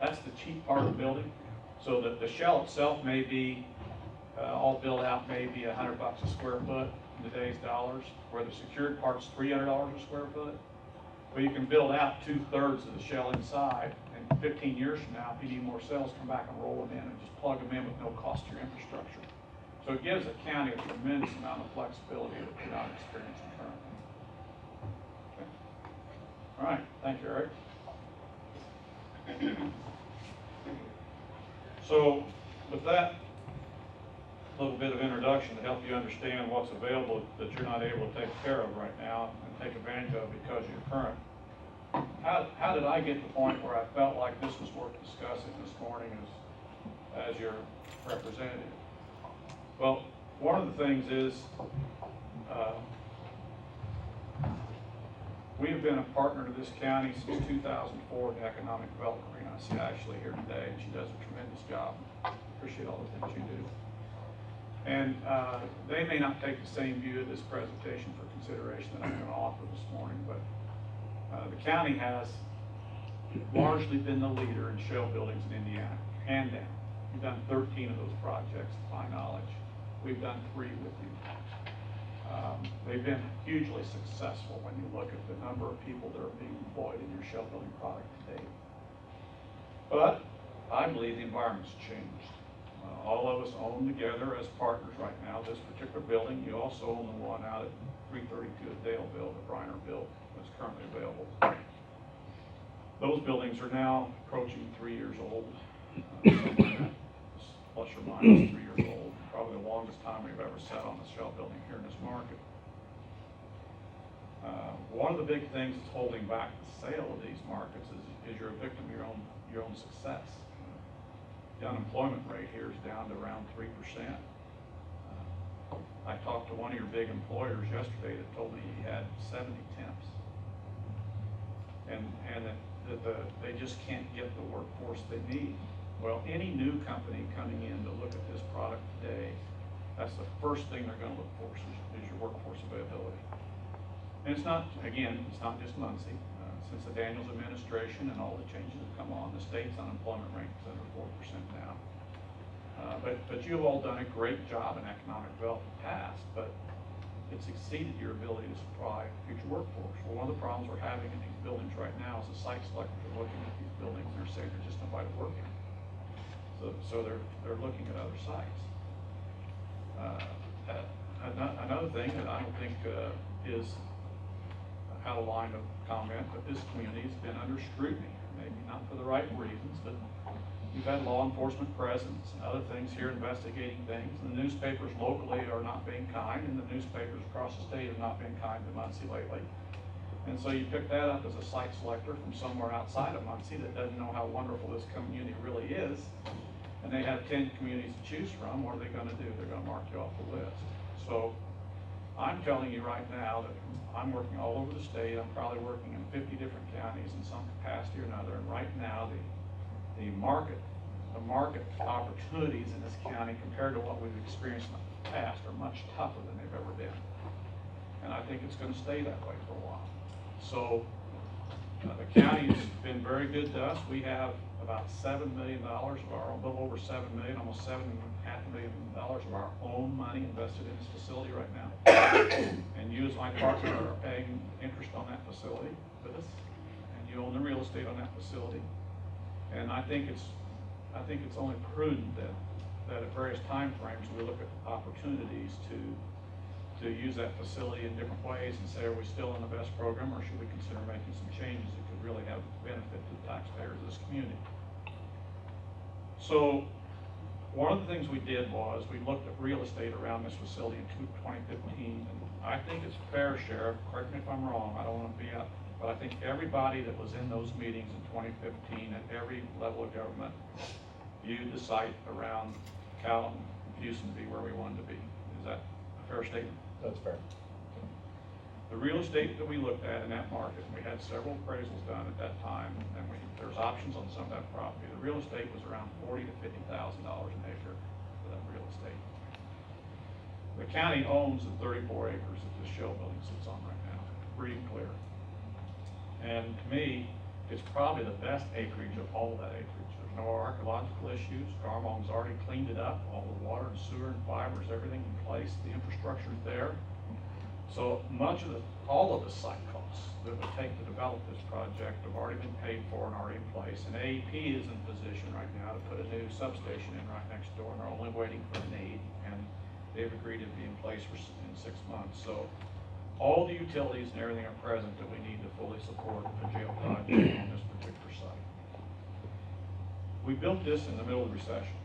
That's the cheap part of the building. So that the shell itself may be all built out maybe $100 a square foot in today's dollars, where the secured part's $300 a square foot. But you can build out 2/3 of the shell inside, and 15 years from now, if you need more cells, come back and roll them in and just plug them in with no cost to your infrastructure. So it gives a county a tremendous amount of flexibility that we're not experiencing currently. Okay. All right, thank you, Eric. So with that little bit of introduction to help you understand what's available that you're not able to take care of right now and take advantage of because of your current, how did I get to the point where I felt like this was worth discussing this morning as your representative? Well, one of the things is we have been a partner to this county since 2004 in the economic development arena. I see Ashley here today, and she does a tremendous job. Appreciate all the things you do. And they may not take the same view of this presentation for consideration that I'm going to offer this morning, but the county has largely been the leader in shell buildings in Indiana, hand down. We've done 13 of those projects, to my knowledge. We've done 3 with you. They've been hugely successful when you look at the number of people that are being employed in your shell building product today. But I believe the environment's changed. All of us own together as partners right now this particular building. You also own the one out at 332 at Daleville that Briner built that's currently available. Those buildings are now approaching 3 years old, plus or minus 3 years old. Probably the longest time we've ever sat on a shell building here in this market. One of the big things that's holding back the sale of these markets is you're a victim of your own success. The unemployment rate here is down to around 3%. I talked to one of your big employers yesterday that told me he had 70 temps, and that they just can't get the workforce they need. Well, any new company coming in to look at this product today, that's the first thing they're going to look for is your workforce availability. And it's not just Muncie. Since the Daniels administration and all the changes have come on, the state's unemployment rate is under 4% now. But you've all done a great job in economic development past, but it's exceeded your ability to supply future workforce. Well, one of the problems we're having in these buildings right now is the site selectors are looking at these buildings and they're saying there's just nobody working. So they're looking at other sites. Another thing that I don't think is out of line of comment, but this community has been under scrutiny, maybe not for the right reasons, but you've had law enforcement presence and other things here investigating things. And the newspapers locally are not being kind, and the newspapers across the state have not been kind to Muncie lately. And so you pick that up as a site selector from somewhere outside of Muncie that doesn't know how wonderful this community really is. and they have 10 communities to choose from, what are they gonna do? They're gonna mark you off the list. So I'm telling you right now that I'm working all over the state. I'm probably working in 50 different counties in some capacity or another. And right now, the market opportunities in this county compared to what we've experienced in the past are much tougher than they've ever been. And I think it's going to stay that way for a while. So the county's been very good to us. We have about $7 million of our, a little over $7 million, almost $7.5 million of our own money invested in this facility right now. And you as my partner are paying interest on that facility with us, and you own the real estate on that facility. And I think it's only prudent that at various time frames we look at opportunities to use that facility in different ways and say, are we still in the best program, or should we consider making some changes that could really have benefit to the taxpayers of this community? So one of the things we did was we looked at real estate around this facility in 2015, and I think it's fair, Sheriff, correct me if I'm wrong, I don't want to be up, but I think everybody that was in those meetings in 2015 at every level of government viewed the site around Cal and Houston to be where we wanted to be. Is that a fair statement? That's fair. The real estate that we looked at in that market, we had several appraisals done at that time, and there's options on some of that property. The real estate was around $40,000 to $50,000 an acre for that real estate. The county owns the 34 acres that this shell building sits on right now, free and clear. And to me, it's probably the best acreage of all of that acreage. There's no archaeological issues. Garmong's already cleaned it up, all the water and sewer and fibers, everything in place, the infrastructure's there. So all of the site costs that it would take to develop this project have already been paid for and already in place. And AEP is in position right now to put a new substation in right next door, and they're only waiting for the need, and they've agreed to be in place in 6 months. So all the utilities and everything are present that we need to fully support the jail project on this particular site. We built this in the middle of the recession.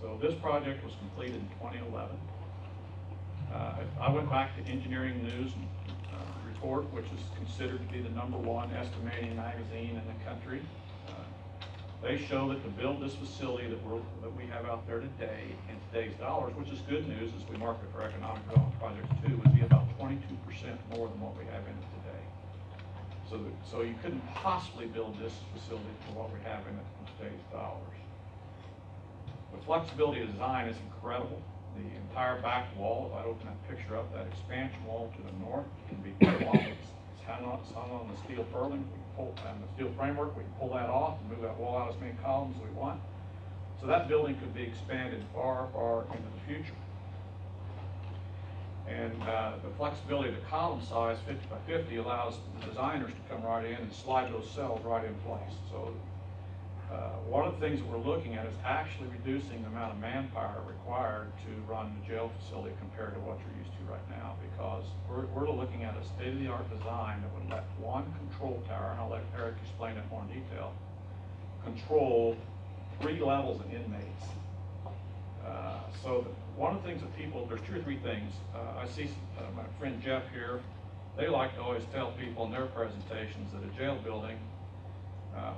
So this project was completed in 2011. I went back to Engineering News report, which is considered to be the #1 estimating magazine in the country. They show that to build this facility that we have out there today in today's dollars, which is good news as we market for economic development projects too, would be about 22% more than what we have in it today. So you couldn't possibly build this facility for what we have in it in today's dollars. The flexibility of design is incredible. The entire back wall, if I open that picture up, that expansion wall to the north can be cut off. It's hung on the steel purling. We can pull, and the steel framework, we can pull that off and move that wall out as many columns as we want. So that building could be expanded far, far into the future. And the flexibility of the column size, 50 by 50, allows the designers to come right in and slide those cells right in place. So one of the things that we're looking at is actually reducing the amount of manpower required to run the jail facility compared to what you're used to right now, because we're looking at a state-of-the-art design that would let one control tower, and I'll let Eric explain it more in detail, control 3 levels of inmates. So one of the things that there's 2 or 3 things. I see my friend Jeff here, they like to always tell people in their presentations that a jail building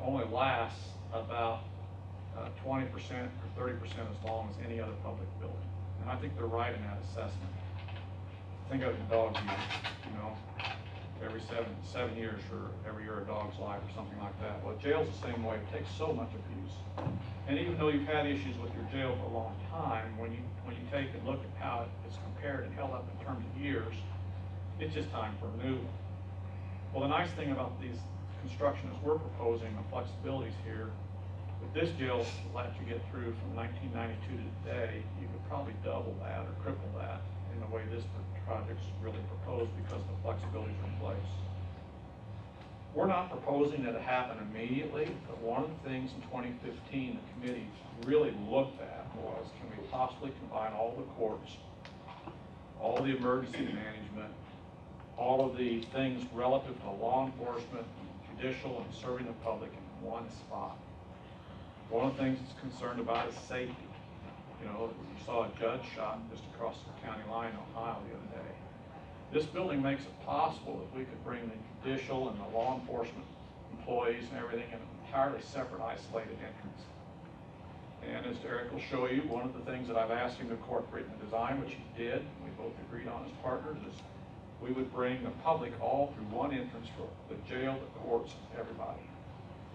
only lasts about 20% or 30% as long as any other public building. And I think they're right in that assessment. Think of the dog years, every seven years for every year a dog's life or something like that. Well, jail's the same way. It takes so much abuse. And even though you've had issues with your jail for a long time, when you take and look at how it's compared and held up in terms of years, it's just time for a new one. Well, the nice thing about these construction is we're proposing the flexibilities here. With this jail let you get through from 1992 to today, you could probably double that or triple that in the way this project's really proposed because the flexibilities are in place. We're not proposing that it happen immediately, but one of the things in 2015 the committee really looked at was, can we possibly combine all the courts, all the emergency management, all of the things relative to law enforcement, judicial, and serving the public in one spot. One of the things it's concerned about is safety. You saw a judge shot just across the county line in Ohio the other day. This building makes it possible that we could bring the judicial and the law enforcement employees and everything in an entirely separate, isolated entrance. And as Eric will show you, one of the things that I've asked him to incorporate in the design, which he did, and we both agreed on as partners, is we would bring the public all through one entrance for the jail, the courts, everybody.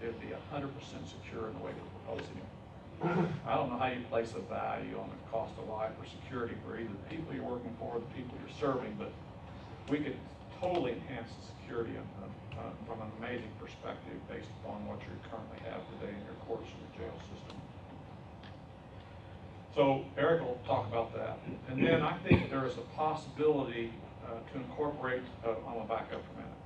It would be 100% secure in the way we're proposing it. I don't know how you place a value on the cost of life or security for either the people you're working for or the people you're serving, but we could totally enhance the security from an amazing perspective based upon what you currently have today in your courts and your jail system. So Eric will talk about that. And then I think there is a possibility to incorporate, I'm gonna back up for a minute.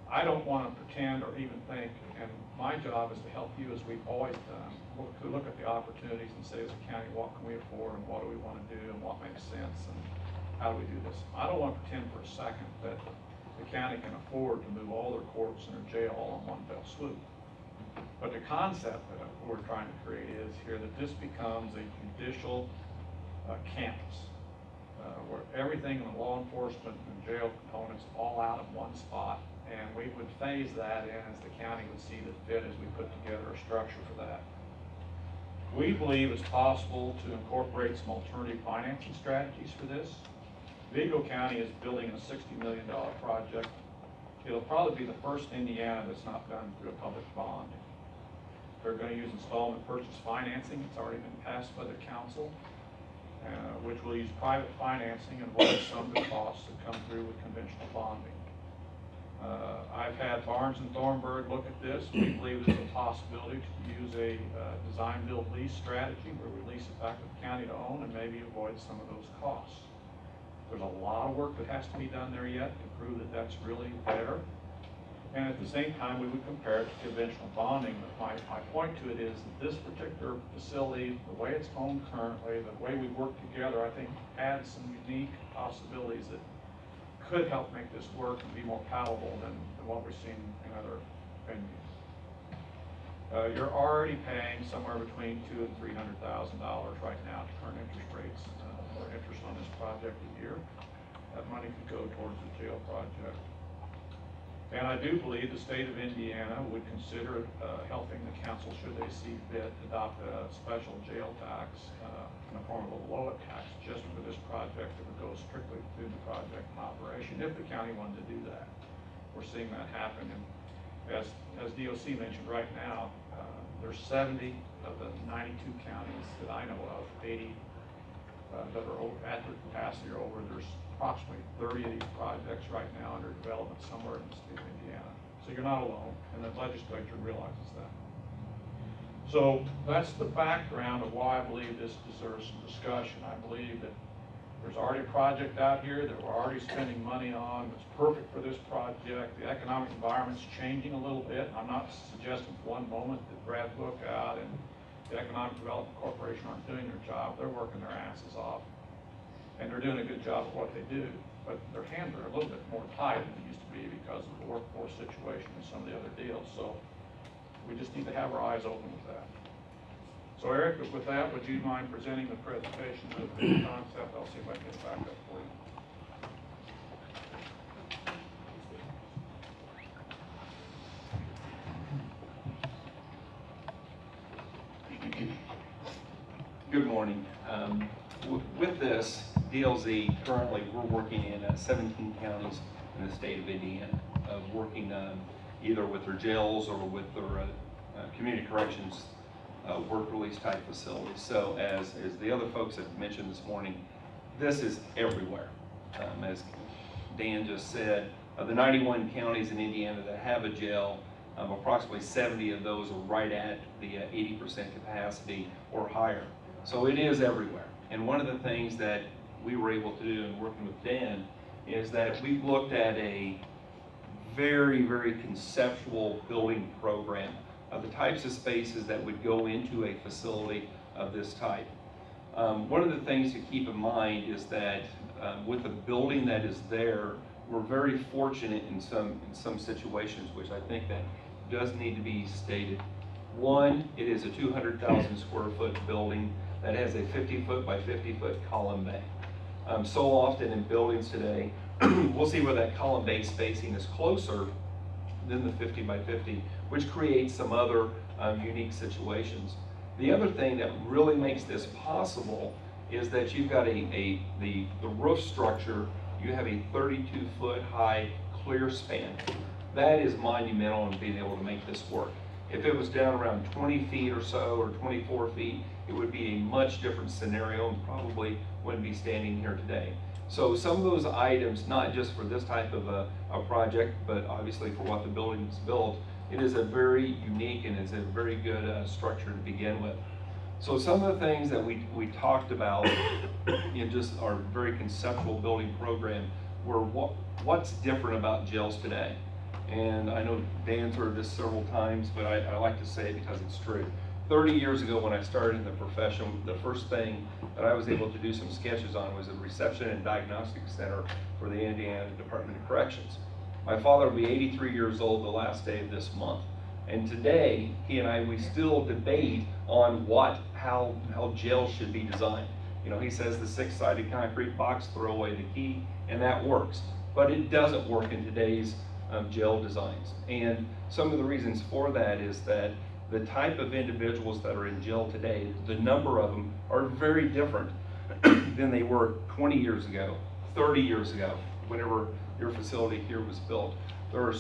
I don't want to pretend or even think, and my job is to help you as we've always done, to look at the opportunities and say as a county, what can we afford and what do we want to do and what makes sense and how do we do this. I don't want to pretend for a second that the county can afford to move all their courts and their jail all in one fell swoop. But the concept that we're trying to create is here that this becomes a judicial campus where everything in the law enforcement and jail components all out in one spot. And we would phase that in as the county would see the fit as we put together a structure for that. We believe it's possible to incorporate some alternative financing strategies for this. Vigo County is building a $60 million project. It'll probably be the first in Indiana that's not done through a public bond. They're going to use installment purchase financing. It's already been passed by the council, which will use private financing and avoid some of the costs that come through with conventional bonding. I've had Barnes and Thornburg look at this. We believe there's a possibility to use a design build lease strategy where we lease it back to the county to own and maybe avoid some of those costs. There's a lot of work that has to be done there yet to prove that that's really there. And at the same time, we would compare it to conventional bonding. But my point to it is that this particular facility, the way it's owned currently, the way we work together, I think adds some unique possibilities that could help make this work and be more palatable than what we're seeing in other venues. You're already paying somewhere between $200,000 and $300,000 right now to current interest rates or interest on this project a year. That money could go towards the jail project. And I do believe the state of Indiana would consider helping the council, should they see fit, adopt a special jail tax in the form of a LOA tax just for this project that would go strictly through the project and operation, if the county wanted to do that. We're seeing that happen. And as DOC mentioned right now, there's 70 of the 92 counties that I know of, 80 that are over, at their capacity or over. There's approximately 30 of these projects right now under development somewhere in the state of Indiana. So you're not alone, and the legislature realizes that. So that's the background of why I believe this deserves some discussion. I believe that there's already a project out here that we're already spending money on that's perfect for this project. The economic environment's changing a little bit. I'm not suggesting for one moment that Brad Lookout and the Economic Development Corporation aren't doing their job. They're working their asses off. And they're doing a good job of what they do, but their hands are a little bit more tied than they used to be because of the workforce situation and some of the other deals. So we just need to have our eyes open with that. So Eric, with that, would you mind presenting the presentation of the concept? I'll see if I can get it back up for you. Good morning. With this, DLZ, currently we're working in 17 counties in the state of Indiana, working either with their jails or with their community corrections work release type facilities. So as the other folks have mentioned this morning, this is everywhere. As Dan just said, the 91 counties in Indiana that have a jail, approximately 70 of those are right at the 80% capacity or higher. So it is everywhere. And one of the things that we were able to do in working with Dan is that we looked at a very, very conceptual building program of the types of spaces that would go into a facility of this type. One of the things to keep in mind is that with the building that is there, we're very fortunate in some situations, which I think that does need to be stated. One, it is a 200,000 square foot building that has a 50-foot by 50-foot column bay. So often in buildings today, we'll see where that column bay spacing is closer than the 50 by 50, which creates some other unique situations. The other thing that really makes this possible is that you've got the roof structure, you have a 32-foot high clear span. That is monumental in being able to make this work. If it was down around 20 feet or so, or 24 feet, it would be a much different scenario and probably wouldn't be standing here today. So some of those items, not just for this type of a project, but obviously for what the building is built, it is a very unique and it's a very good structure to begin with. So some of the things that we talked about in just our very conceptual building program were what's different about jails today. And I know Dan's heard this several times, but I like to say it because it's true. 30 years ago when I started in the profession, the first thing that I was able to do some sketches on was a reception and diagnostic center for the Indiana Department of Corrections. My father will be 83 years old the last day of this month. And today, he and I, we still debate on how jails should be designed. You know, he says the 6-sided concrete box, throw away the key, and that works. But it doesn't work in today's jail designs. And some of the reasons for that is that the type of individuals that are in jail today, the number of them are very different than they were 20 years ago, 30 years ago, whenever your facility here was built. There are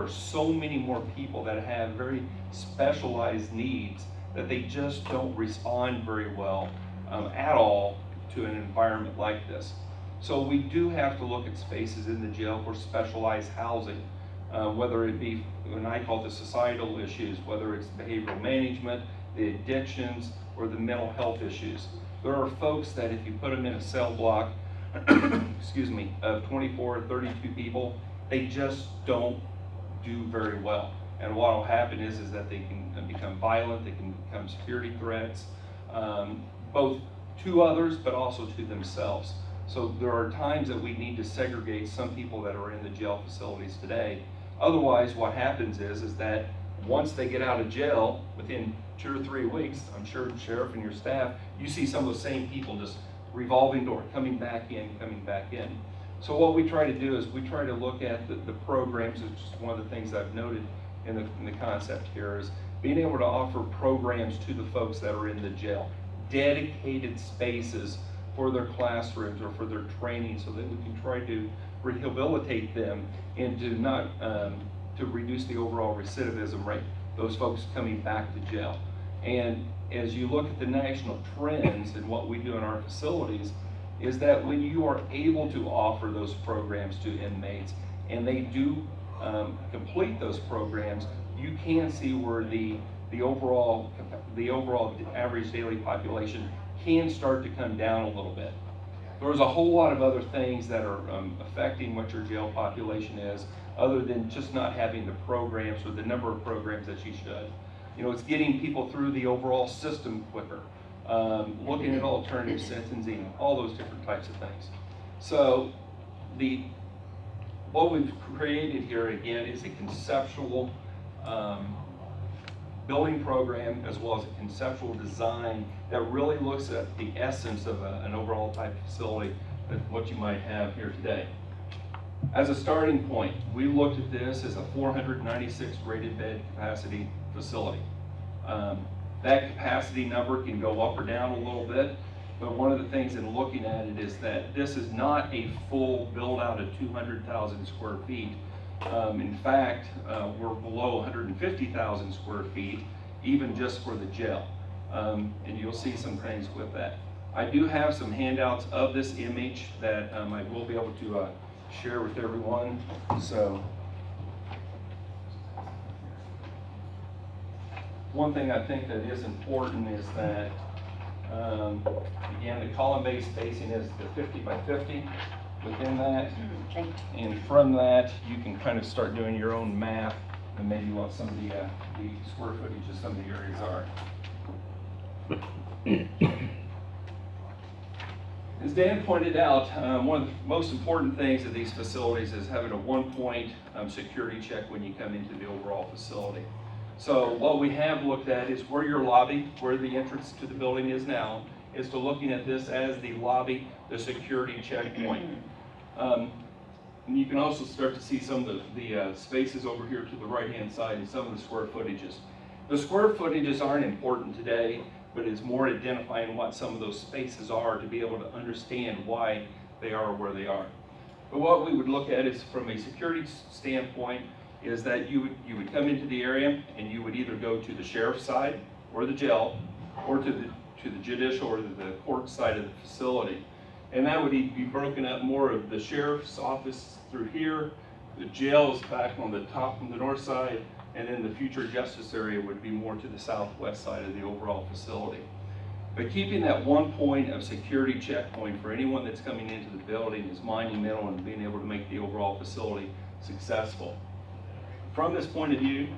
so many more people that have very specialized needs that they just don't respond very well at all to an environment like this. So we do have to look at spaces in the jail for specialized housing, whether it be, and I call it the societal issues, whether it's behavioral management, the addictions, or the mental health issues. There are folks that if you put them in a cell block, excuse me, of 24 or 32 people, they just don't do very well. And what will happen is that they can become violent, they can become security threats, both to others, but also to themselves. So there are times that we need to segregate some people that are in the jail facilities today. Otherwise, what happens is that once they get out of jail, within 2 or 3 weeks, I'm sure Sheriff and your staff, you see some of those same people just revolving door, coming back in, coming back in. So what we try to do is we try to look at the programs, which is one of the things I've noted in the concept here, is being able to offer programs to the folks that are in the jail, dedicated spaces for their classrooms or for their training, so that we can try to rehabilitate them and to not to reduce the overall recidivism rate, those folks coming back to jail. And as you look at the national trends and what we do in our facilities, is that when you are able to offer those programs to inmates and they do complete those programs, you can see where the overall average daily population can start to come down a little bit. There's a whole lot of other things that are affecting what your jail population is, other than just not having the programs or the number of programs that you should. You know, it's getting people through the overall system quicker, looking at alternative sentencing, all those different types of things. So what we've created here again is a conceptual building program, as well as a conceptual design that really looks at the essence of an overall type facility, that what you might have here today. As a starting point, we looked at this as a 496 rated bed capacity facility. That capacity number can go up or down a little bit, but one of the things in looking at it is that this is not a full build out of 200,000 square feet. In fact, we're below 150,000 square feet, even just for the jail. And you'll see some things with that. I do have some handouts of this image that I will be able to share with everyone. So, one thing I think that is important is that, again, the column-based spacing is the 50 by 50 within that. And from that, you can kind of start doing your own math and maybe what some of the square footage of some of the areas are. As Dan pointed out, one of the most important things of these facilities is having a one-point security check when you come into the overall facility. So what we have looked at is where your lobby, where the entrance to the building is now, is to looking at this as the lobby, the security checkpoint. And you can also start to see some of the spaces over here to the right-hand side and some of the square footages. The square footages aren't important today, but it's more identifying what some of those spaces are to be able to understand why they are where they are. But what we would look at is from a security standpoint is that you would come into the area and you would either go to the sheriff's side or the jail or to the judicial or the court side of the facility. And that would be broken up more of the sheriff's office through here, the jail is back on the top on the north side, and then the future justice area would be more to the southwest side of the overall facility. But keeping that one point of security checkpoint for anyone that's coming into the building is monumental in being able to make the overall facility successful. From this point of view,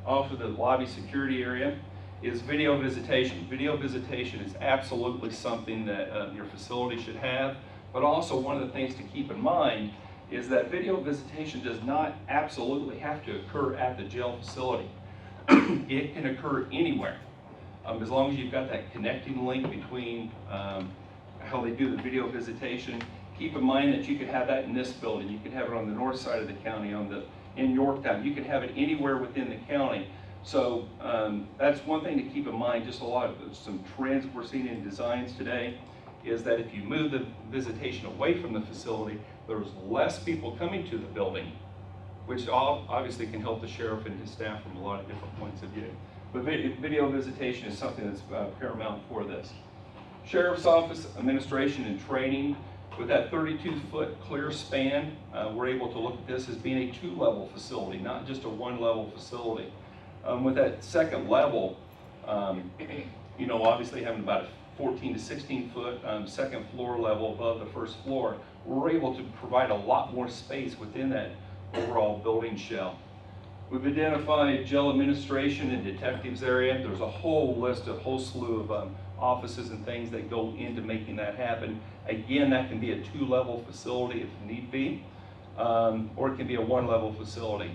off of the lobby security area, is video visitation. Video visitation is absolutely something that your facility should have, but also one of the things to keep in mind is that video visitation does not absolutely have to occur at the jail facility. It can occur anywhere, as long as you've got that connecting link between how they do the video visitation. Keep in mind that you could have that in this building, you could have it on the north side of the county, in Yorktown, you could have it anywhere within the county. So that's one thing to keep in mind. Just a lot of some trends we're seeing in designs today is that if you move the visitation away from the facility, there's less people coming to the building, which obviously can help the sheriff and his staff from a lot of different points of view. But video visitation is something that's paramount for this. Sheriff's Office administration and training, with that 32-foot clear span, we're able to look at this as being a 2-level facility, not just a 1-level facility. With that second level, obviously having about a 14 to 16 foot second floor level above the first floor, we're able to provide a lot more space within that overall building shell. We've identified jail administration and detectives area. There's a whole slew of offices and things that go into making that happen. Again, that can be a 2-level facility if need be, or it can be a 1-level facility.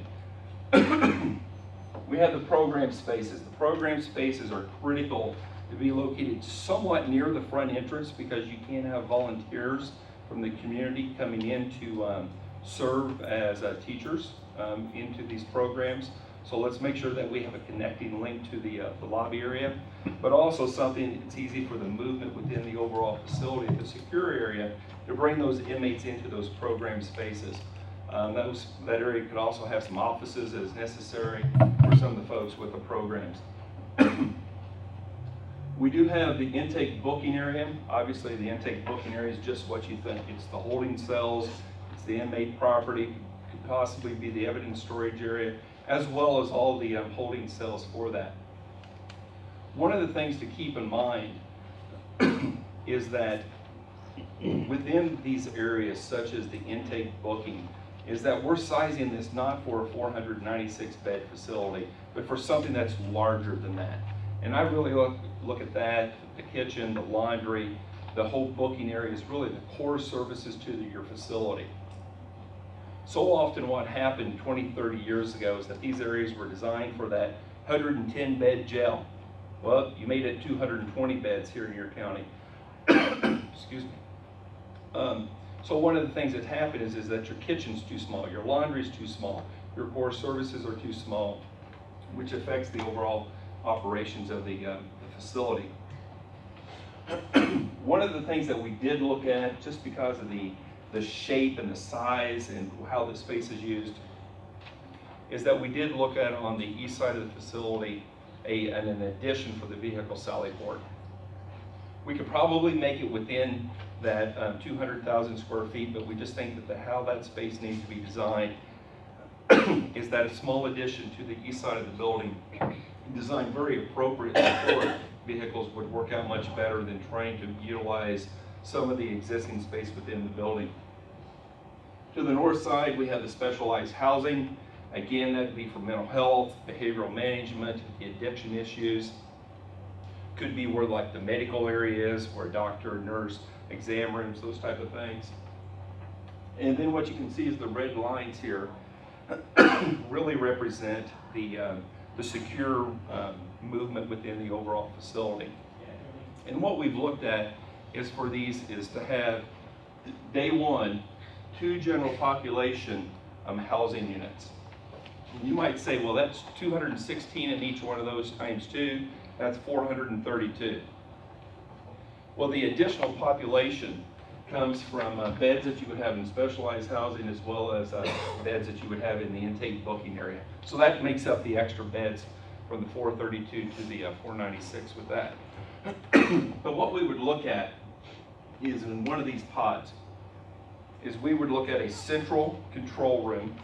We have the program spaces. The program spaces are critical to be located somewhat near the front entrance because you can't have volunteers from the community coming in to serve as teachers into these programs. So let's make sure that we have a connecting link to the lobby area, but also something that's easy for the movement within the overall facility, the secure area, to bring those inmates into those program spaces. That area could also have some offices as necessary for some of the folks with the programs. We do have the intake booking area. Obviously, the intake booking area is just what you think. It's the holding cells, it's the inmate property, could possibly be the evidence storage area, as well as all the holding cells for that. One of the things to keep in mind is that within these areas, such as the intake booking, is that we're sizing this not for a 496 bed facility, but for something that's larger than that. And I really look at that, the kitchen, the laundry, the whole booking area is really the core services to your facility. So often what happened 20, 30 years ago is that these areas were designed for that 110 bed jail. Well, you made it 220 beds here in your county. Excuse me. So one of the things that happened is that your kitchen's too small, your laundry's too small, your core services are too small, which affects the overall operations of the facility. One of the things that we did look at, just because of the shape and the size and how the space is used, is that we did look at on the east side of the facility an addition for the vehicle sally port. We could probably make it within that 200,000 square feet, but we just think that how that space needs to be designed is that a small addition to the east side of the building, designed very appropriately for vehicles, would work out much better than trying to utilize some of the existing space within the building. To the north side, we have the specialized housing. Again, that would be for mental health, behavioral management, the addiction issues. Could be where like the medical area is, where doctor, nurse, exam rooms, those type of things. And then what you can see is the red lines here really represent the secure movement within the overall facility. And what we've looked at is for these is to have, day one, 2 general population housing units. You might say, well, that's 216 in each one of those times 2, that's 432. Well, the additional population comes from beds that you would have in specialized housing as well as beds that you would have in the intake booking area. So that makes up the extra beds from the 432 to the 496 with that. But what we would look at is in one of these pods, is we would look at a central control room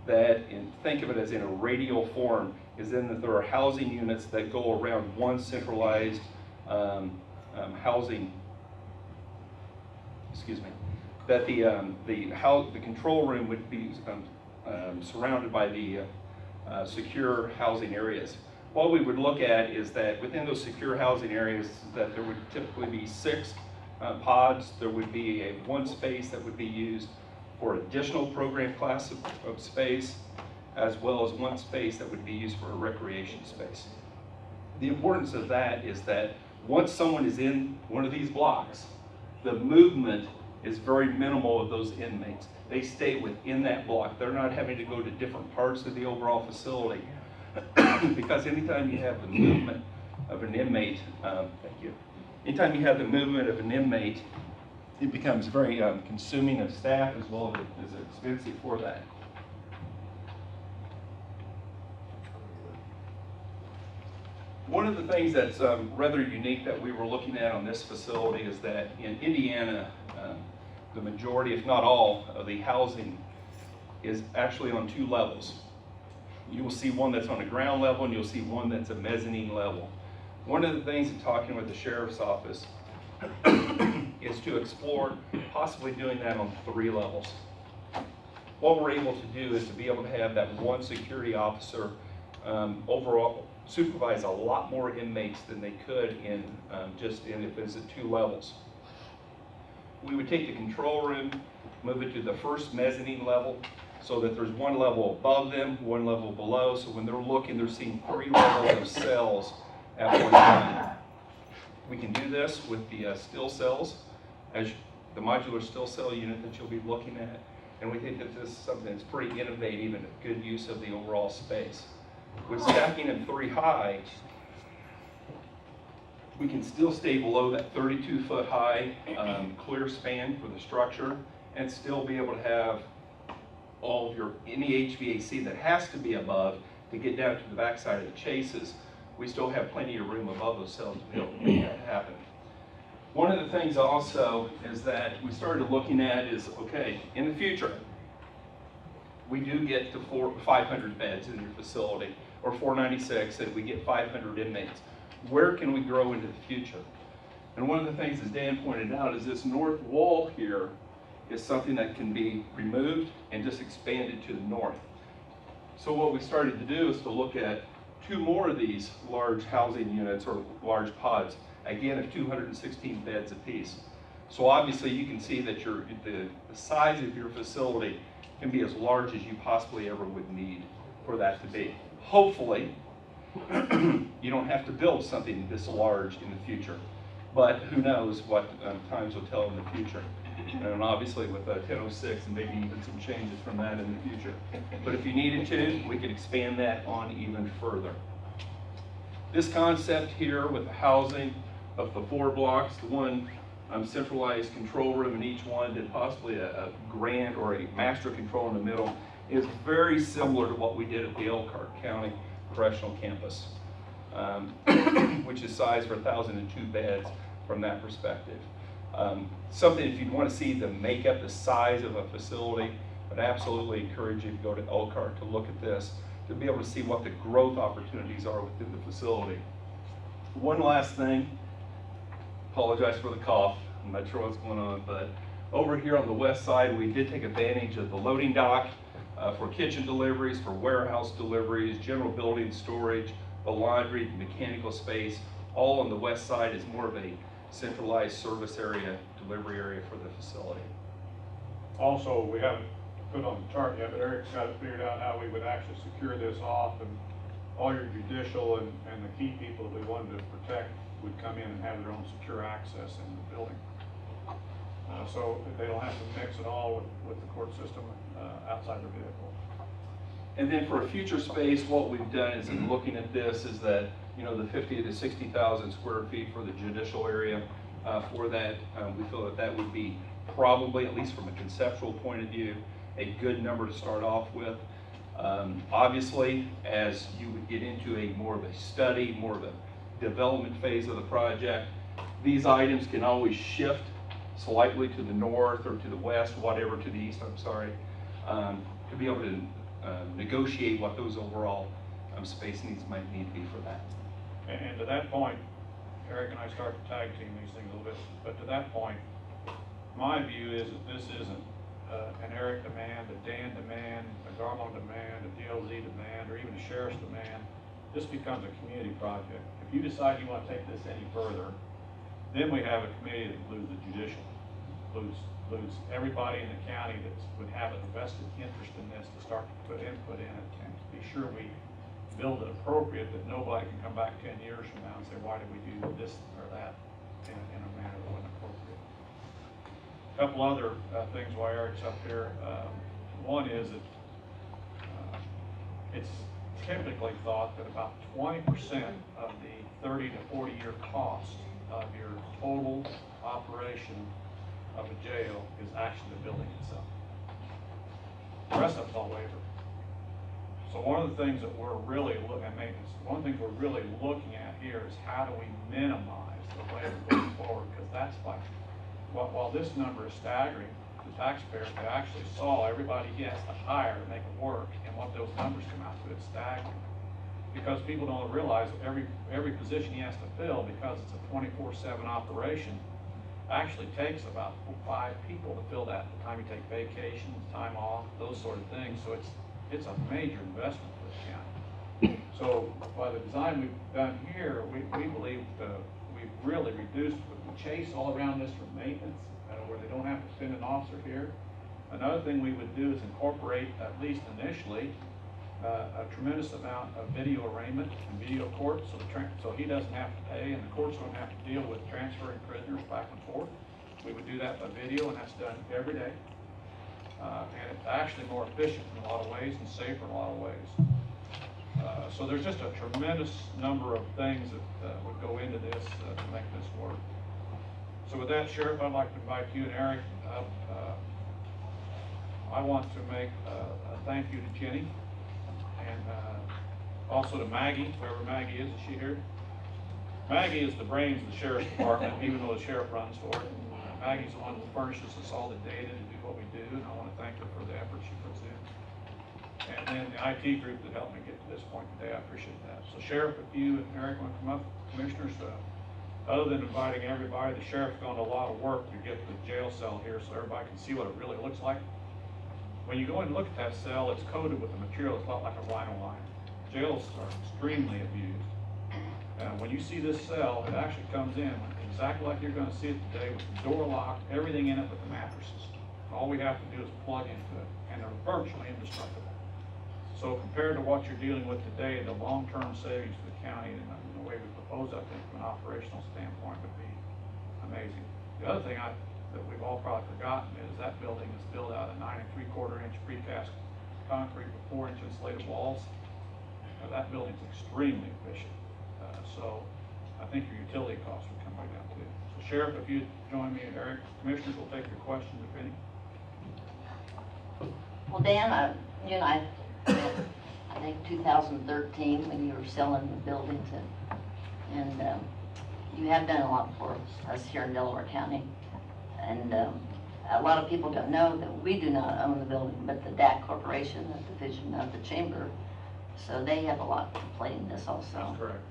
that, and think of it as in a radial form, is in that there are housing units that go around one centralized housing, excuse me, that the control room would be surrounded by the secure housing areas. What we would look at is that within those secure housing areas, that there would typically be 6 pods. There would be one space that would be used for additional program class of space, as well as one space that would be used for a recreation space. The importance of that is that once someone is in one of these blocks, the movement is very minimal of those inmates. They stay within that block. They're not having to go to different parts of the overall facility. Because anytime you have the movement of an inmate, thank you. Anytime you have the movement of an inmate, it becomes very consuming of staff as well as expensive for that. One of the things that's rather unique that we were looking at on this facility is that in Indiana, the majority, if not all, of the housing is actually on 2 levels. You will see one that's on a ground level and you'll see one that's a mezzanine level. One of the things in talking with the sheriff's office is to explore possibly doing that on 3 levels. What we're able to do is to be able to have that one security officer overall supervise a lot more inmates than they could in if it was at 2 levels. We would take the control room, move it to the first mezzanine level, so that there's one level above them, one level below, so when they're looking, they're seeing 3 levels of cells at one time. We can do this with the still cells, as the modular still cell unit that you'll be looking at, and we think that this is something that's pretty innovative and a good use of the overall space. With stacking them 3 high, we can still stay below that 32-foot high clear span for the structure and still be able to have all of any HVAC that has to be above to get down to the backside of the chases. We still have plenty of room above those cells to be able to make that happen. One of the things also is that we started looking at is, okay, in the future, we do get to 500 beds in your facility, or 496, and we get 500 inmates. Where can we grow into the future? And one of the things, as Dan pointed out, is this north wall here is something that can be removed and just expanded to the north. So what we started to do is to look at 2 more of these large housing units or large pods, again of 216 beds apiece. So obviously you can see that the size of your facility can be as large as you possibly ever would need for that to be. Hopefully, you don't have to build something this large in the future, but who knows what times will tell in the future. And obviously with 1006 and maybe even some changes from that in the future. But if you needed to, we could expand that on even further. This concept here with the housing of the 4 blocks, the one centralized control room in each one, and possibly a grand or a master control in the middle, is very similar to what we did at the Elkhart County Correctional Campus, which is sized for 1,002 beds from that perspective. Something, if you want to see the makeup, the size of a facility, I'd absolutely encourage you to go to Elkhart to look at this, to be able to see what the growth opportunities are within the facility. One last thing, apologize for the cough, I'm not sure what's going on, but over here on the west side, we did take advantage of the loading dock for kitchen deliveries, for warehouse deliveries, general building storage, the laundry, the mechanical space. All on the west side is more of a centralized service area, delivery area for the facility. Also, we haven't put on the chart yet, but Eric's got it figured out how we would actually secure this off, and all your judicial and the key people that we wanted to protect would come in and have their own secure access in the building. So they don't have to mix it all with the court system outside the vehicle. And then for a future space, what we've done is in looking at this is that, you know, the 50 to 60,000 square feet for the judicial area, for that, we feel that that would be probably, at least from a conceptual point of view, a good number to start off with. Obviously, as you would get into a more of a study, more of a development phase of the project, these items can always shift slightly to the north or to the west, whatever, to the east, I'm sorry, to be able to negotiate what those overall space needs might need to be for that. And to that point, Eric and I start to tag team these things a little bit, but to that point, my view is that this isn't an Eric demand, a Dan demand, a Garland demand, a DLZ demand, or even a sheriff's demand. This becomes a community project. If you decide you want to take this any further, then we have a committee that includes the judicial, includes everybody in the county that would have a vested interest in this to start to put input in it and to be sure we build it appropriate, that nobody can come back 10 years from now and say, why did we do this or that in a manner that wasn't appropriate. A couple other things while Eric's up here. One is that it's typically thought that about 20% of the 30 to 40 year cost of your total operation of a jail is actually the building itself. The rest of it's all labor. So one of the things that we're really looking at maintenance, one of the things we're really looking at here is how do we minimize the labor going forward, because that's like, while this number is staggering to taxpayers, they actually saw everybody he has to hire to make it work, and what those numbers come out to, it's staggering. Because people don't realize that every position he has to fill, because it's a 24/7 operation, actually takes about 5 people to fill that, the time you take vacations, time off, those sort of things. So it's a major investment for the county. So by the design we've done here, we believe we've really reduced, we chase all around this for maintenance, where they don't have to send an officer here. Another thing we would do is incorporate, at least initially, a tremendous amount of video arraignment and video court, so he doesn't have to pay and the courts don't have to deal with transferring prisoners back and forth. We would do that by video, and that's done every day. And it's actually more efficient in a lot of ways and safer in a lot of ways. So there's just a tremendous number of things that would go into this to make this work. So with that, Sheriff, I'd like to invite you and Eric up. I want to make a thank you to Jenny, and also to Maggie, whoever Maggie is she here? Maggie is the brains of the Sheriff's Department, even though the Sheriff runs for it. Maggie's the one who furnishes us all the data to do what we do, and I want to thank her for the effort she puts in. And then the IT group that helped me get to this point today, I appreciate that. So Sheriff, if you and Eric want to come up, Commissioners, other than inviting everybody, the Sheriff's gone to a lot of work to get the jail cell here so everybody can see what it really looks like. When you go and look at that cell, it's coated with a material that's a lot like a rhino line. Jails are extremely abused. When you see this cell, it actually comes in exactly like you're going to see it today, with the door locked, everything in it but the mattresses. All we have to do is plug into it, and they're virtually indestructible. So compared to what you're dealing with today, the long-term savings for the county and the way we propose, I think, from an operational standpoint would be amazing. The other thing that we've all probably forgotten is that building is built out of 9 3/4 inch precast concrete with 4-inch insulated walls. That building's extremely efficient. So I think your utility costs would come right down too. So Sheriff, if you'd join me and Eric, Commissioners will take your questions, if any. Well, Dan, you and I met, I think 2013 when you were selling the buildings, and you have done a lot for us here in Delaware County. And a lot of people don't know that we do not own the building, but the DAC Corporation, the division of the chamber, so they have a lot to play in this also. That's correct.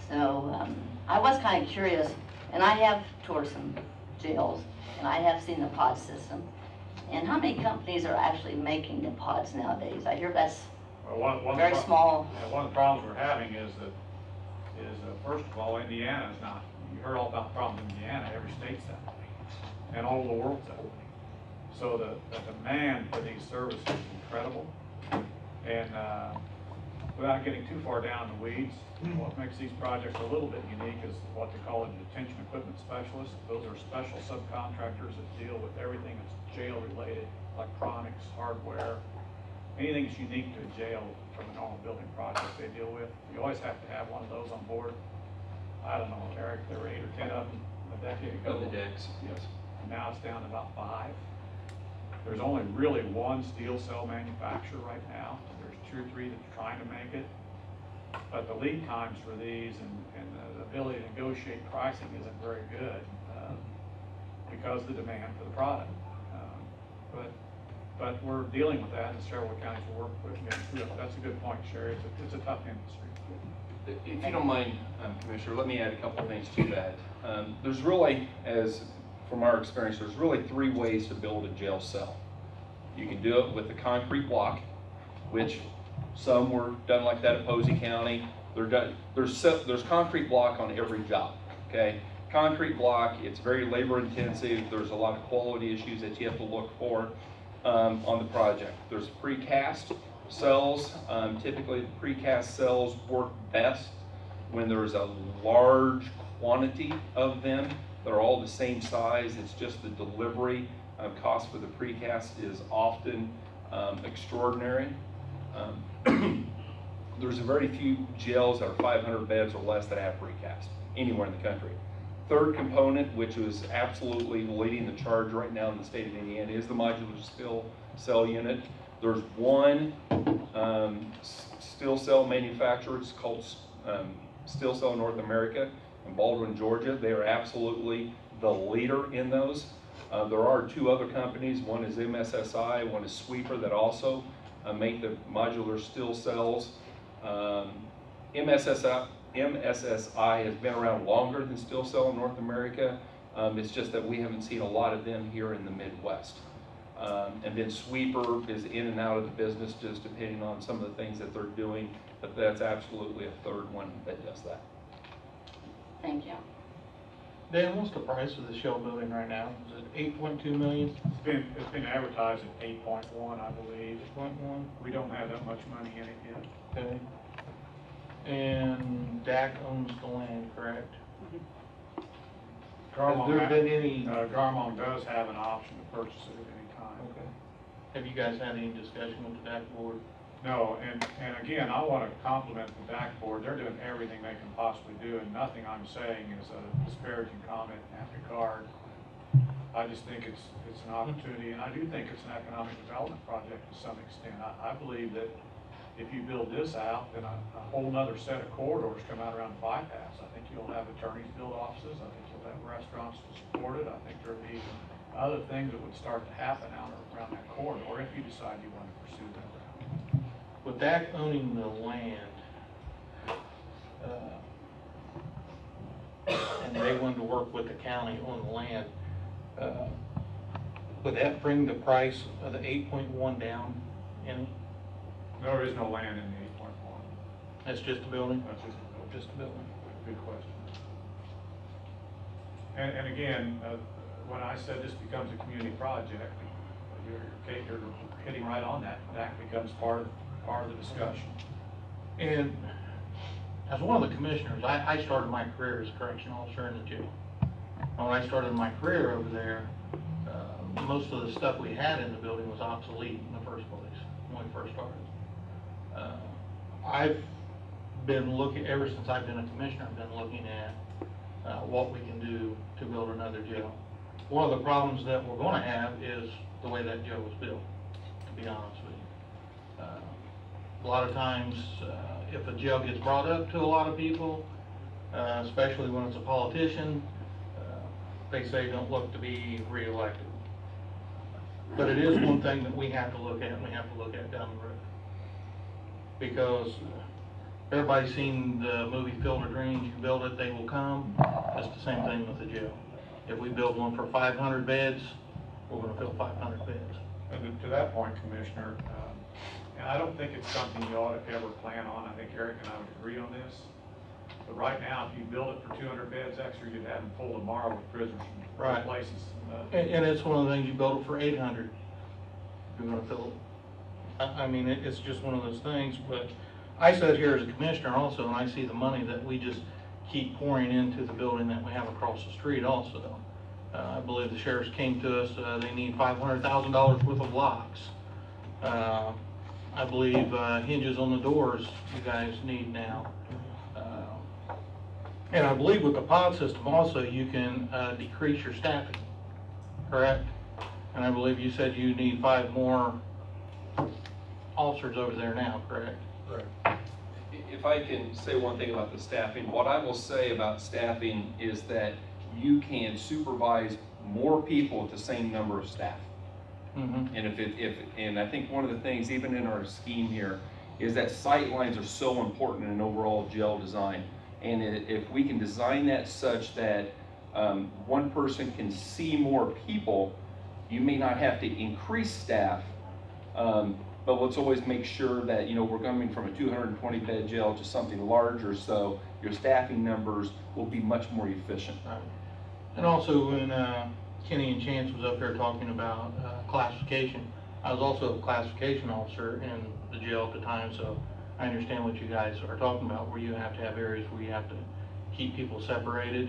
So I was kind of curious, and I have toured some jails, and I have seen the pod system. And how many companies are actually making the pods nowadays? I hear that's very small. Yeah, one of the problems we're having is first of all, Indiana is not. You heard all about the problem in Indiana. Every state's that way, and all the world's that way. So the demand for these services is incredible. And without getting too far down in the weeds, what makes these projects a little bit unique is what they call a detention equipment specialist. Those are special subcontractors that deal with everything that's jail related, electronics, hardware, anything that's unique to a jail from a normal building project they deal with, you always have to have one of those on board. I don't know, Eric, there were 8 or 10 of them a decade ago. Of the decks, yes. Now it's down to about 5. There's only really one steel cell manufacturer right now. There's 2 or 3 that's trying to make it. But the lead times for these and the ability to negotiate pricing isn't very good because of the demand for the product. But we're dealing with that, and several counties will work with me. That's a good point, Sherry. It's a tough industry. If you don't mind, Commissioner, let me add a couple things to that. There's really, from our experience, there's really 3 ways to build a jail cell. You can do it with the concrete block, which some were done like that at Posey County. There's concrete block on every job, okay? Concrete block, it's very labor intensive. There's a lot of quality issues that you have to look for on the project. There's precast cells. Typically, the precast cells work best when there's a large quantity of them. They're all the same size. It's just the delivery cost for the precast is often extraordinary. There's a very few jails that are 500 beds or less that have precast anywhere in the country. Third component, which is absolutely leading the charge right now in the state of Indiana, is the modular steel cell unit. There's one steel cell manufacturer. It's called Steel Cell North America in Baldwin, Georgia. They are absolutely the leader in those. There are 2 other companies. One is MSSI, one is Sweeper, that also make the modular steel cells. MSSI has been around longer than Steel Cell in North America. It's just that we haven't seen a lot of them here in the Midwest. And then Sweeper is in and out of the business just depending on some of the things that they're doing, but that's absolutely a third one that does that. Thank you. Dan, what's the price of the shell building right now? Is it 8.2 million? It's been advertised at 8.1, I believe. 8.1? We don't have that much money in it yet. Okay. And DAC owns the land, correct? Has there been any? Garmong does have an option to purchase it at any time. Okay. Have you guys had any discussion with the DAC board? No, and again, I want to compliment the DAC board. They're doing everything they can possibly do, and nothing I'm saying is a disparaging comment in that regard. I just think it's an opportunity, and I do think it's an economic development project to some extent. I believe that if you build this out, then a whole nother set of corridors come out around the bypass. I think you'll have attorneys build offices. I think you'll have restaurants to support it. I think there'll be other things that would start to happen out around that corridor if you decide you want to pursue that route. With DAC owning the land, and they wanted to work with the county on the land, would that bring the price of the 8.1 down any? There is no land in the 8.1. That's just a building? That's just a building. Just a building. Good question. And again, when I said this becomes a community project, you're hitting right on that. That becomes part of the discussion. And as one of the commissioners, I started my career as a correction officer in the jail. And when I started my career over there, most of the stuff we had in the building was obsolete in the first place, when we first started. I've been looking, ever since I've been a commissioner, I've been looking at what we can do to build another jail. One of the problems that we're going to have is the way that jail was built, to be honest with you. A lot of times, if a jail gets brought up to a lot of people, especially when it's a politician, they say don't look to be reelected. But it is one thing that we have to look at, and we have to look at down the road. Because everybody's seen the movie Field of Dreams, you build it, they will come. That's the same thing with the jail. If we build one for 500 beds, we're going to fill 500 beds. And to that point, Commissioner, and I don't think it's something you ought to ever plan on. I think Eric and I would agree on this. But right now, if you build it for 200 beds extra, you'd have them full tomorrow with prisoners from other places. And it's one of the things, you build it for 800, you're going to fill it. I mean, it's just one of those things. But I sit here as a commissioner also, and I see the money that we just keep pouring into the building that we have across the street also. I believe the sheriffs came to us, they need $500,000 worth of locks. I believe hinges on the doors you guys need now. And I believe with the pod system also, you can decrease your staffing, correct? And I believe you said you need 5 more officers over there now, correct? If I can say one thing about the staffing, what I will say about staffing is that you can supervise more people with the same number of staff. Mm-hmm. And and I think one of the things, even in our scheme here, is that sight lines are so important in overall jail design. And if we can design that such that one person can see more people, you may not have to increase staff, but let's always make sure that, you know, we're coming from a 220 bed jail to something larger, so your staffing numbers will be much more efficient. Right. And also when Kenny and Chance was up there talking about classification, I was also a classification officer in the jail at the time, so I understand what you guys are talking about, where you have to have areas where you have to keep people separated.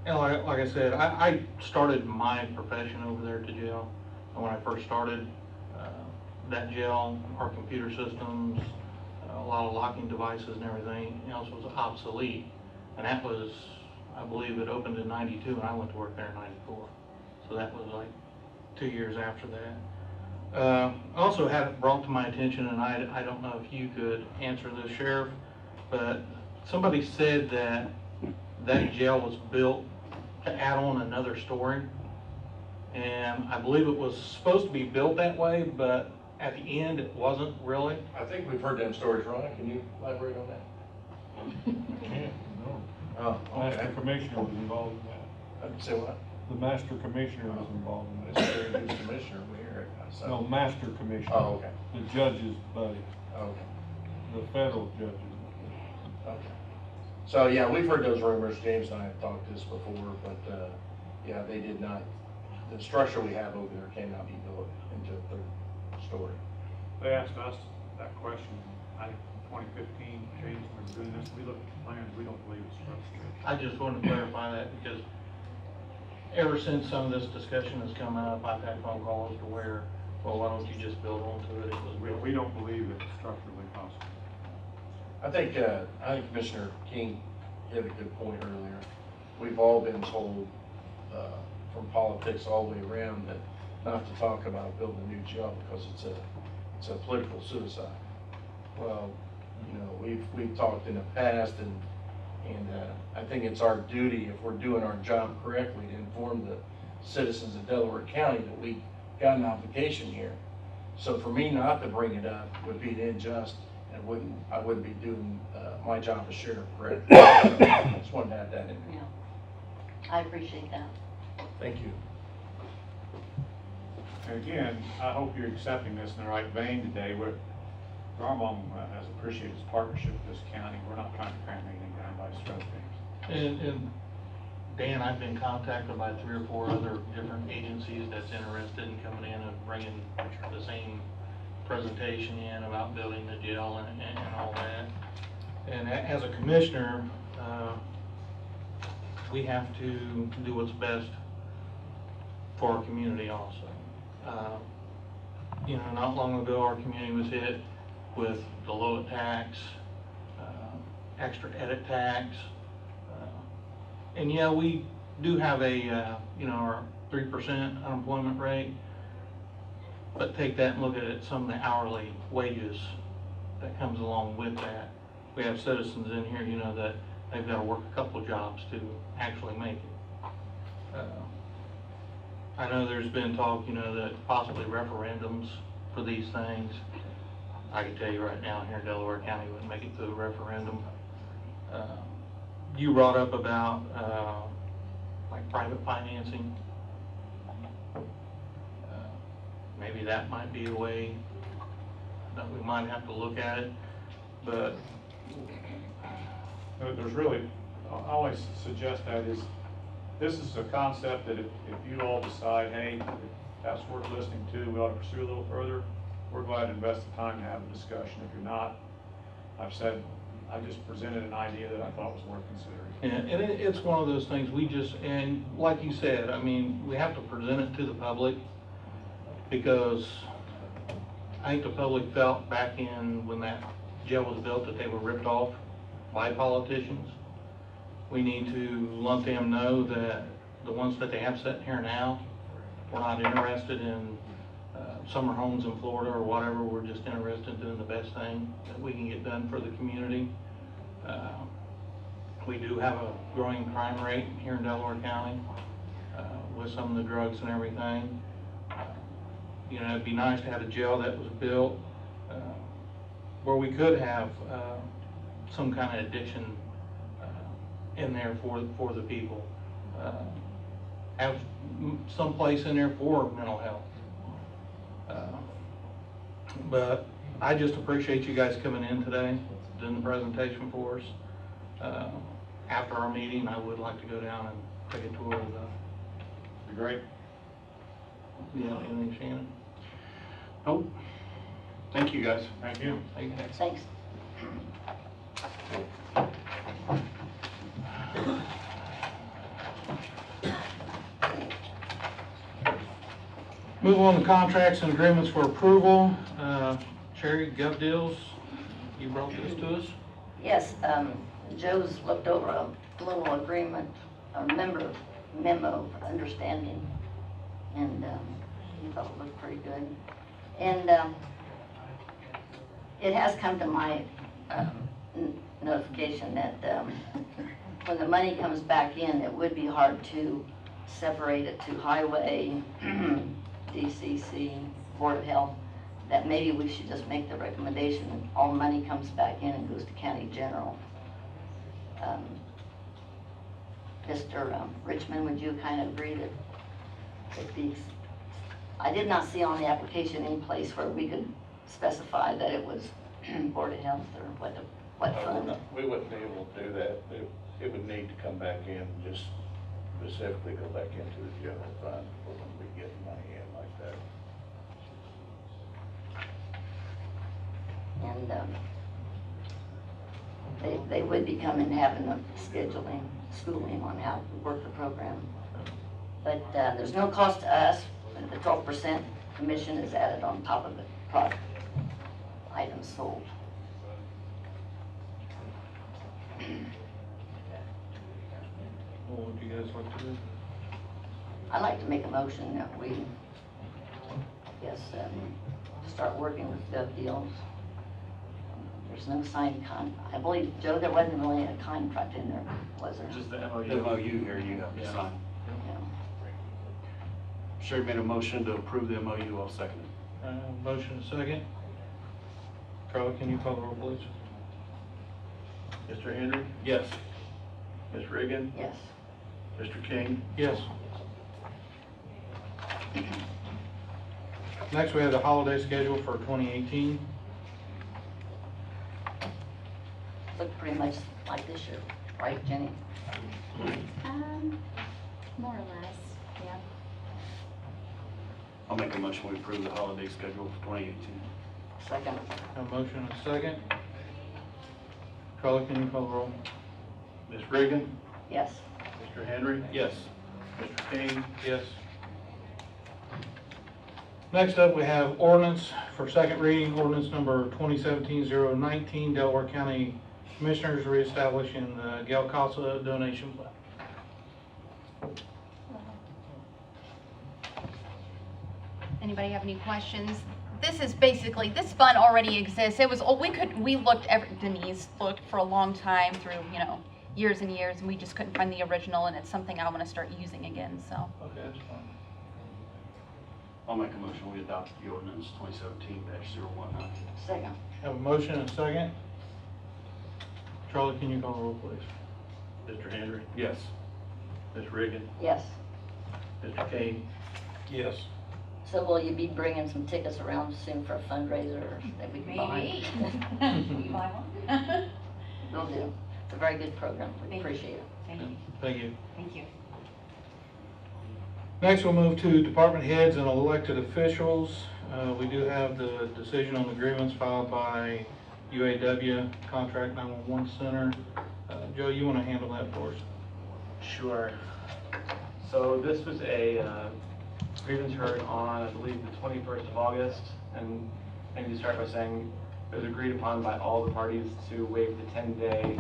And like I said, I started my profession over there at the jail. And when I first started that jail, our computer systems, a lot of locking devices and everything else was obsolete. And that was, I believe it opened in '92 and I went to work there in '94. So that was like 2 years after that. Also had it brought to my attention, and I don't know if you could answer this, Sheriff, but somebody said that that jail was built to add on another story. And I believe it was supposed to be built that way, but at the end it wasn't really. I think we've heard them stories, Ron. Can you elaborate on that? Oh, Master okay. Commissioner was involved in that. Say what? The Master Commissioner was involved in It's that. very good commissioner, we hear it. So. No, Master Commissioner. Oh, okay. The judge's buddy, Okay. the federal judges. Okay. So, yeah, we've heard those rumors. James and I have talked this before, but, yeah, they did not, the structure we have over there cannot be built into a 3rd story. They asked us that question, I think, in 2015, James, when we were doing this, we looked at the plans, we don't believe it's structural. I just wanted to clarify that because ever since some of this discussion has come up, I've had phone calls to where, well, why don't you just build onto it? It was built. We don't believe it's structurally possible. I think Commissioner King hit a good point earlier. We've all been told, from politics all the way around, that not to talk about building a new jail because it's a political suicide. Well, you know, we've talked in the past, and I think it's our duty, if we're doing our job correctly, to inform the citizens of Delaware County that we got an obligation here. So for me not to bring it up would be unjust, and I wouldn't be doing my job as sheriff correctly. I just wanted to add that in there. Yeah, I appreciate that. Thank you. And again, I hope you're accepting this in the right vein today. Garmong has appreciated his partnership with this county. We're not trying to cram anything down by throat, James. And Dan, I've been contacted by 3 or 4 other different agencies that's interested in coming in and bringing the same presentation in about building the jail and all that. And as a commissioner, we have to do what's best for our community also. You know, not long ago, our community was hit with the low tax, extra edit tax. And yeah, we do have a, you know, our 3% unemployment rate, but take that and look at some of the hourly wages that comes along with that. We have citizens in here, you know, that they've got to work a couple of jobs to actually make it. I know there's been talk, you know, that possibly referendums for these things. I can tell you right now, here in Delaware County, wouldn't make it through a referendum. You brought up about like private financing. Maybe that might be a way that we might have to look at it, but There's really, I always suggest that is, this is a concept that if you all decide, hey, that's worth listening to, we ought to pursue a little further, we're glad to invest the time to have a discussion. If you're not, I just presented an idea that I thought was worth considering. and it's one of those things we just, and like you said, I mean, we have to present it to the public because I think the public felt back in, when that jail was built, that they were ripped off by politicians. We need to let them know that the ones that they have sitting here now, we're not interested in summer homes in Florida or whatever. We're just interested in doing the best thing that we can get done for the community. We do have a growing crime rate here in Delaware County with some of the drugs and everything. You know, it'd be nice to have a jail that was built where we could have some kind of addiction in there for the people. Have some place in there for mental health. But I just appreciate you guys coming in today, doing the presentation for us. After our meeting, I would like to go down and take a tour of the. Be great. Yeah, anything, Shannon? Oh, thank you, guys. Thank you. Thanks. Move on to contracts and agreements for approval. Sherry, Gov Deals, you brought this to us? Yes, Joe's looked over a little agreement, a memo of understanding, and he thought it looked pretty good. And it has come to my notification that when the money comes back in, it would be hard to separate it to highway, DCC, Board of Health, that maybe we should just make the recommendation that all money comes back in and goes to county general. Mr. Richmond, would you kind of agree that these, I did not see on the application any place where we could specify that it was Board of Health or what fund? We wouldn't be able to do that. It would need to come back in, just specifically go back into the general fund. We're going to be getting money in like that. And they would be coming and having a scheduling, schooling on how to work the program. But there's no cost to us. The 12% commission is added on top of the product items sold. What would you guys like to do? I'd like to make a motion that we, I guess, start working with Gov Deals. There's no signed I believe, Joe, there wasn't really a contract in there, was there? Just the MOU here you have to sign. Yeah. Sherry made a motion to approve the MOU, I'll second it. Motion and second. Charlie, can you call the roll, please? Mr. Henry, Yes. Ms. Reagan, Yes. Mr. King, Yes. Next, we have the holiday schedule for 2018. Looked pretty much like this year, right, Jenny? More or less, yeah. I'll make a motion we approve the holiday schedule for 2018. Second. A motion and second. Charlie, can you call the roll? Ms. Reagan, Yes. Mr. Henry, Yes. Mr. King, Yes. Next up, we have ordinance for second reading, ordinance number 2017-019, Delaware County Commissioners reestablishing the Gail Casa donation fund. Anybody have any questions? This is basically, this fund already exists. It was, Denise looked for a long time through, years and years, and we just couldn't find the original, and it's something I want to start using again, so. Okay, that's fine. I'll make a motion we adopt the ordinance 2017-019. Second. Have a motion and second. Charlie, can you call the roll, please? Mr. Henry, Yes. Ms. Reagan, Yes. Mr. King, Yes. So will you be bringing some tickets around soon for a fundraiser that we can buy? Maybe. You buy one? Will do. It's a very good program. We Thank you. appreciate it. Thank you. Thank you. Thank you. Next, we'll move to department heads and elected officials. We do have the decision on agreements filed by UAW Contract 911 Center. Joe, you want to handle that for us? Sure. So this was a grievance heard on, I believe, the 21st of August, and I need to start by saying it was agreed upon by all the parties to waive the 10-day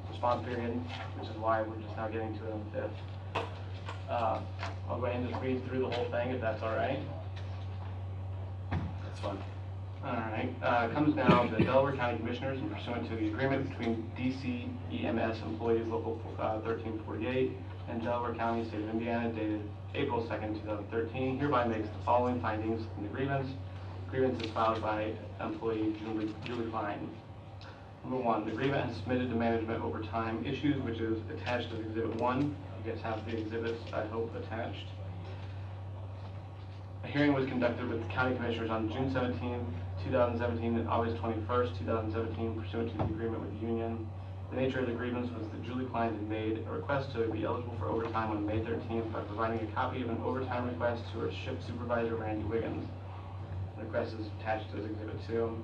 response period, which is why we're just now getting to it on the 5th. I'll go ahead and just read through the whole thing if that's all right. That's fine. All right, comes now the Delaware County Commissioners in pursuant to the agreement between DC EMS Employees Local 1348 and Delaware County, State of Indiana, dated April 2nd, 2013, hereby makes the following findings in the grievance. Grievance is filed by employee Julie Klein. Number 1, the grievant has submitted to management overtime issues, which is attached as Exhibit 1. You guys have the exhibits, I hope, attached. A hearing was conducted with the county commissioners on June 17, 2017 and August 21st, 2017, pursuant to the agreement with the union. The nature of the grievance was that Julie Klein had made a request to be eligible for overtime on May 13th by providing a copy of an overtime request to her shift supervisor, Randy Wiggins. The request is attached as Exhibit 2.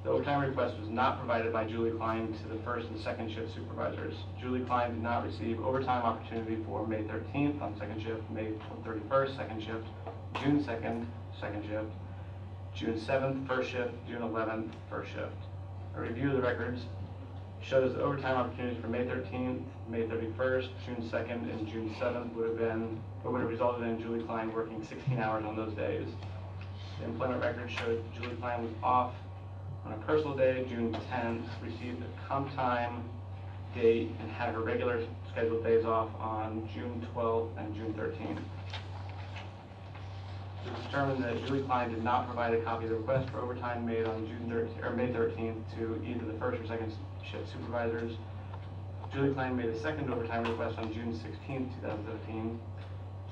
The overtime request was not provided by Julie Klein to the first and second shift supervisors. Julie Klein did not receive overtime opportunity for May 13th on second shift, May 31st, second shift, June 2nd, second shift, June 7th, first shift, June 11th, first shift. A review of the records shows the overtime opportunities for May 13th, May 31st, June 2nd, and June 7th would have resulted in Julie Klein working 16 hours on those days. The employment records showed Julie Klein was off on a personal day, June 10th, received a comp time date, and had her regular scheduled days off on June 12th and June 13th. It was determined that Julie Klein did not provide a copy of the request for overtime made on May 13th to either the first or second shift supervisors. Julie Klein made a second overtime request on June 16th, 2017.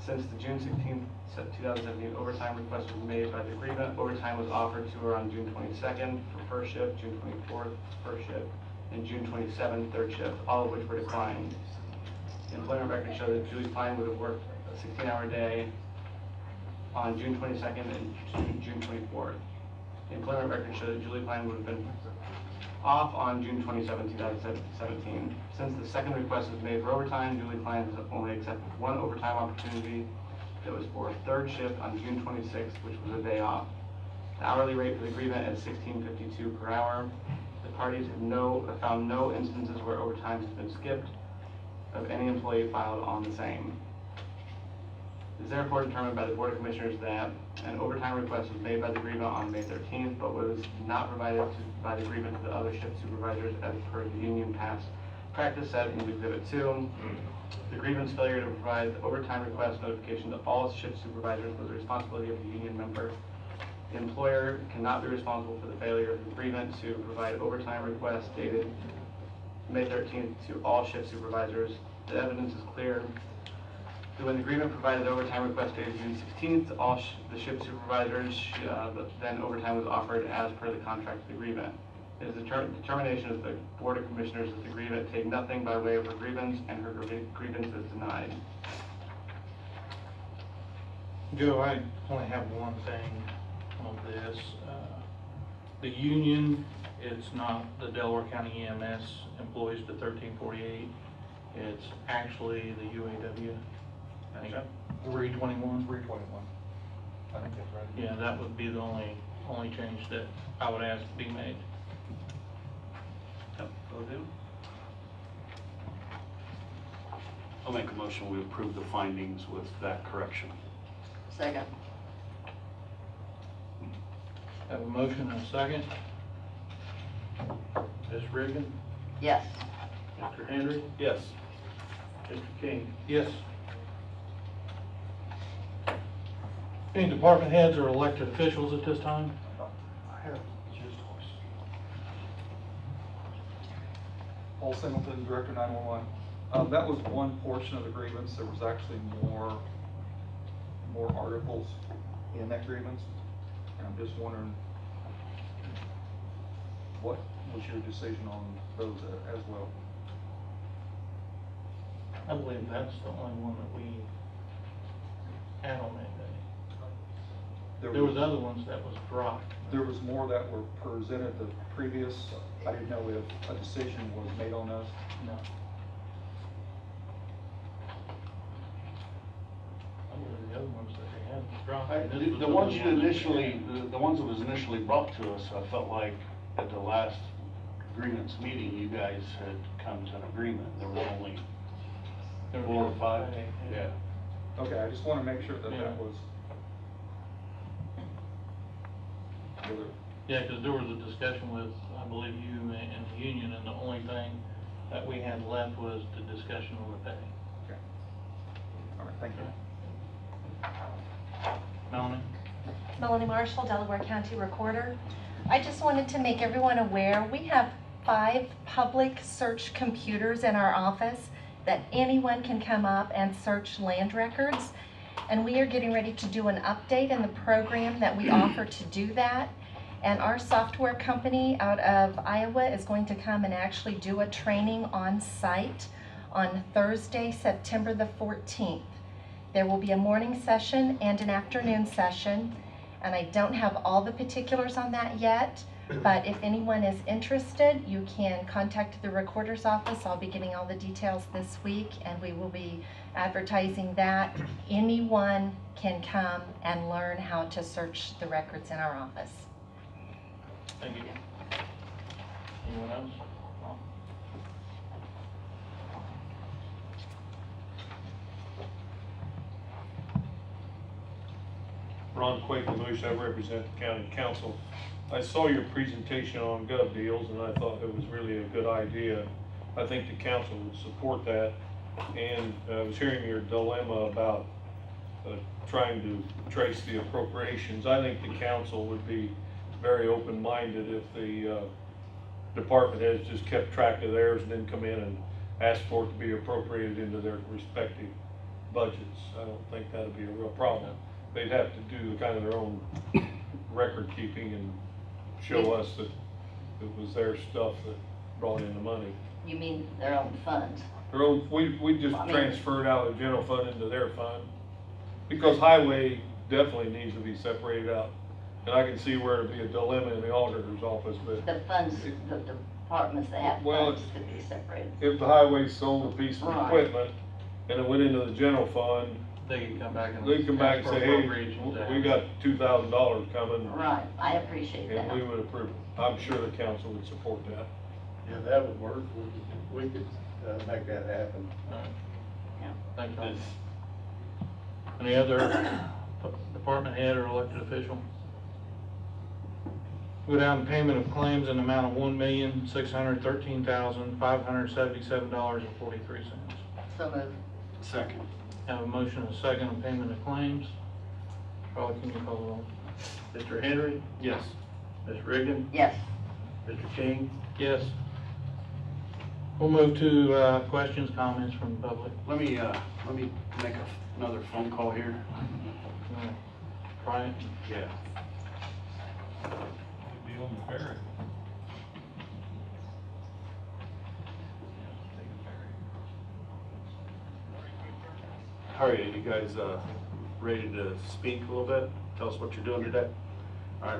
Since the June 16th, 2017 overtime request was made by the agreement, overtime was offered to her on June 22nd for first shift, June 24th, first shift, and June 27th, third shift, all of which were declined. The employment records show that Julie Klein would have worked a 16-hour day on June 22nd and June 24th. The employment records show that Julie Klein would have been off on June 27, 2017. Since the second request was made for overtime, Julie Klein has only accepted one overtime opportunity that was for a third shift on June 26th, which was a day off. The hourly rate for the agreement is $16.52 per hour. The parties have found no instances where overtime has been skipped of any employee filed on the same. It is therefore determined by the Board of Commissioners that an overtime request was made by the agreement on May 13th, but was not provided by the agreement to the other shift supervisors as per the union past practice set in Exhibit 2. The agreement's failure to provide the overtime request notification to all shift supervisors was the responsibility of the union member. The employer cannot be responsible for the failure of the agreement to provide overtime requests dated May 13th to all shift supervisors. The evidence is clear. When the agreement provided the overtime request dated June 16th to all the shift supervisors, then overtime was offered as per the contract agreement. It is the determination of the Board of Commissioners that the agreement take nothing by way of her grievance, and her grievance is denied. Joe, I only have one thing on this. The union, it's not the Delaware County EMS employees to 1348. It's actually the UAW. I think 321. 321. I think that's right. Yeah, that would be the only change that I would ask to be made. Yep, will do. I'll make a motion, we approve the findings with that correction. Second. Have a motion and a second. Ms. Reagan, Yes. Mr. Henry, Yes. Mr. King. Yes. Any department heads or elected officials at this time? I have just Paul Singleton, Director 911. That was one portion of the grievance. There was actually more articles in that grievance. And I'm just wondering, what was your decision on those as well? I believe that's the only one that we had on that day. There was other ones that was dropped. There was more that were presented the previous. I didn't know if a decision was made on those. No. I believe the other ones that they had The ones you initially, the ones that was initially brought to us, I felt like at the last agreements meeting, you guys had come to an agreement. There was only 4 or 5. Yeah. Okay, I just want to make sure that Yeah. that was. Yeah, because there was a discussion with, I believe, you and the union, and the only thing that we had left was the discussion over pay. Okay. All right, thank you. Melanie? Melanie Marshall, Delaware County Recorder. I just wanted to make everyone aware, we have 5 public search computers in our office that anyone can come up and search land records. And we are getting ready to do an update in the program that we offer to do that. And our software company out of Iowa is going to come and actually do a training on site on Thursday, September the 14th. There will be a morning session and an afternoon session, and I don't have all the particulars on that yet, but if anyone is interested, you can contact the recorder's office. I'll be getting all the details this week, and we will be advertising that. Anyone can come and learn how to search the records in our office. Thank you. Anyone else? Ron Quake, I represent the county council. I saw your presentation on gov deals and I thought it was really a good idea. I think the council would support that. And I was hearing your dilemma about trying to trace the appropriations. I think the council would be very open-minded if the department heads just kept track of theirs and then come in and ask for it to be appropriated into their respective budgets. I don't think that'd be a real problem. They'd have to do kind of their own record keeping and show us that it was their stuff that brought in the money. You mean their own funds? Their own, we just I mean- transferred out of the general fund into their fund. Because highway definitely needs to be separated out. And I can see where it'd be a dilemma in the auditor's office, but The funds, the departments that have Well, funds could be separated. if the highway sold a piece of Right. equipment and it went into the general fund, They can come back and. they come back and ask for say, hey, appropriations to we have- got $2,000 coming. Right, I appreciate And we that. would approve. I'm sure the council would support that. Yeah, that would work. We could make that happen. All right. Yeah. Thank you. Any other department head or elected official? Go down to payment of claims in the amount of $1,613,577.43. So moved. Second. Have a motion and a second on payment of claims. Charlie, can you call the roll? Mr. Henry, Yes. Ms. Riggin, Yes. Mr. King, Yes. We'll move to questions, comments from the public. Let me make another phone call here. Try it. Yeah. Could be on the ferry. All right, you guys ready to speak a little bit? Tell us what you're doing today? All right,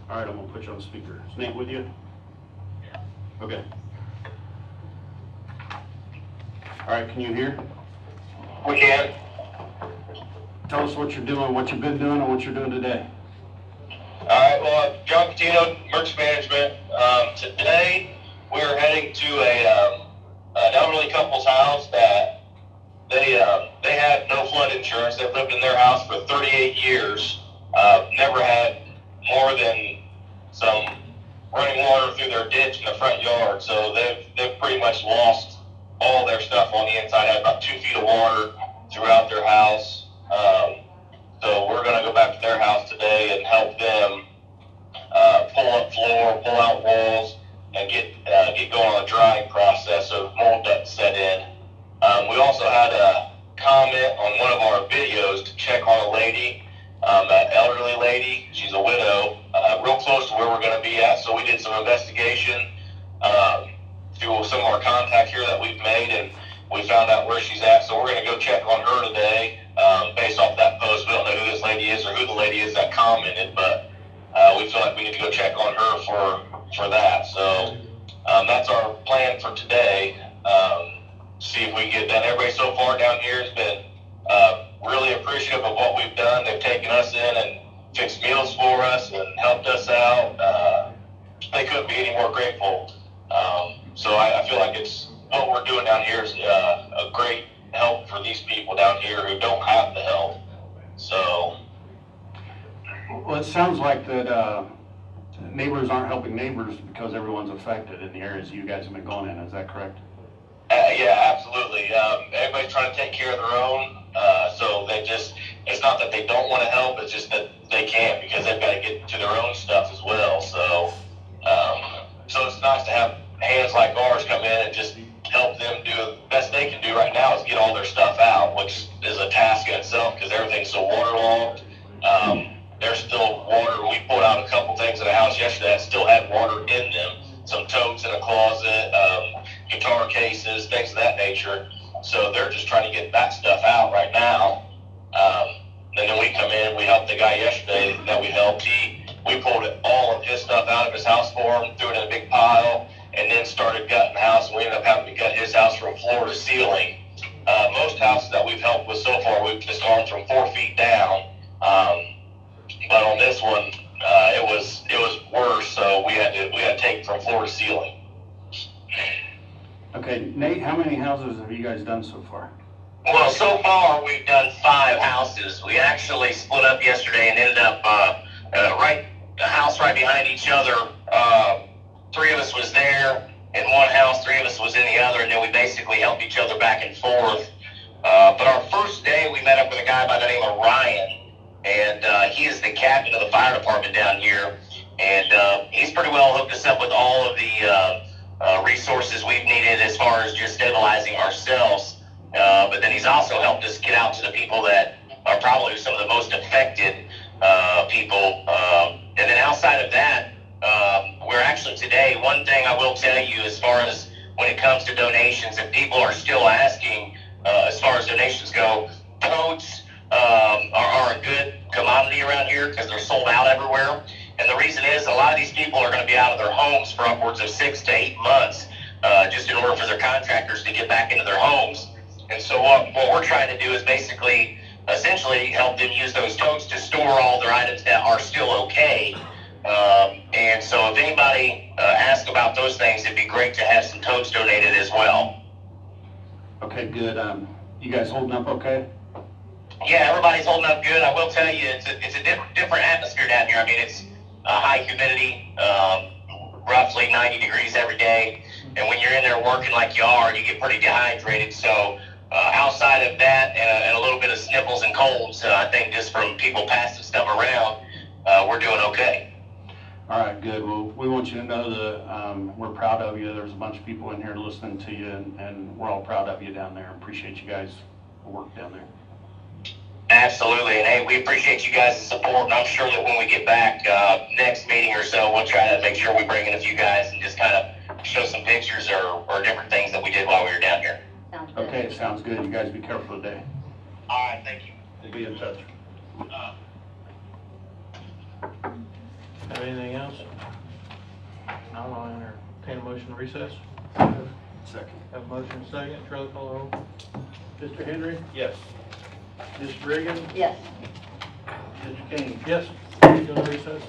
I'm gonna put you on speaker. Is Nate with you? Okay. All right, can you hear? We can. Tell us what you're doing, what you've been doing, and what you're doing today. All right, well, John Catino, Merchant Management. Today, we're heading to an elderly couple's house that they had no flood insurance. They've lived in their house for 38 years. Never had more than some running water through their ditch in the front yard. So they've pretty much lost all their stuff on the inside. Had about 2 feet of water throughout their house. So we're going to go back to their house today and help them pull up floor, pull out walls, and get going on a drying process of mold that set in. We also had a comment on one of our videos to check on a lady, an elderly lady. She's a widow, real close to where we're going to be at. So we did some investigation through some of our contacts here that we've made, and we found out where she's at. So we're going to go check on her today based off that post. We don't know who this lady is or who the lady is that commented, but we feel like we need to go check on her for that. So that's our plan for today. See if we can get done. Everybody so far down here has been really appreciative of what we've done. They've taken us in and fixed meals for us and helped us out. They couldn't be any more grateful. So I feel like it's what we're doing down here is a great help for these people down here who don't have the help. So. Well, it sounds like that neighbors aren't helping neighbors because everyone's affected in the areas you guys have been going in. Is that correct? Yeah, absolutely. Everybody's trying to take care of their own. So it's not that they don't want to help, it's just that they can't because they've got to get to their own stuff as well. So it's nice to have hands like ours come in and just help them do the best they can do right now is get all their stuff out, which is a task in itself because everything's so waterlogged. There's still water. We pulled out a couple things in the house yesterday that still had water in them. Some totes in a closet, guitar cases, things of that nature. So they're just trying to get that stuff out right now. And then we come in, we helped the guy yesterday that we helped. We pulled all of his stuff out of his house for him, threw it in a big pile, and then started gutting the house. We ended up having to gut his house from floor to ceiling. Most houses that we've helped with so far, we've just gone from 4 feet down. But on this one, it was worse, so we had to take from floor to ceiling. Okay, Nate, how many houses have you guys done so far? Well, so far we've done 5 houses. We actually split up yesterday and ended up a house right behind each other. 3 of us was there in one house, 3 of us was in the other, and then we basically helped each other back and forth. But our first day, we met up with a guy by the name of Ryan, and he is the captain of the fire department down here, and he's pretty well hooked us up with all of the resources we've needed as far as just stabilizing ourselves. But then he's also helped us get out to the people that are probably some of the most affected people. And then outside of that, we're actually today, one thing I will tell you as far as when it comes to donations, if people are still asking as far as donations go, totes are a good commodity around here because they're sold out everywhere. And the reason is a lot of these people are going to be out of their homes for upwards of 6 to 8 months just in order for their contractors to get back into their homes. And so what we're trying to do is basically, essentially help them use those totes to store all their items that are still okay. And so if anybody asks about those things, it'd be great to have some totes donated as well. Okay, good. You guys holding up okay? Yeah, everybody's holding up good. I will tell you, it's a different atmosphere down here. I mean, it's high humidity, roughly 90 degrees every day. And when you're in there working like you are, you get pretty dehydrated. So outside of that and a little bit of sniffles and colds, I think just from people passing stuff around, we're doing okay. All right, good. Well, we want you to know that we're proud of you. There's a bunch of people in here listening to you, and we're all proud of you down there. Appreciate you guys' work down there. Absolutely, and hey, we appreciate you guys' support, and I'm sure that when we get back next meeting or so, we'll try to make sure we bring in a few guys and just kind of show some pictures or different things that we did while we were down here. Sounds good. Okay, sounds good. You guys be careful today. All right, thank you. We'll be in touch. Have anything else? No, I'll entertain a motion to recess. Second. Have a motion second, Charlie call the roll. Mr. Henry? Yes. Mr. Reagan? Yes. Mr. King? Yes, go to recess.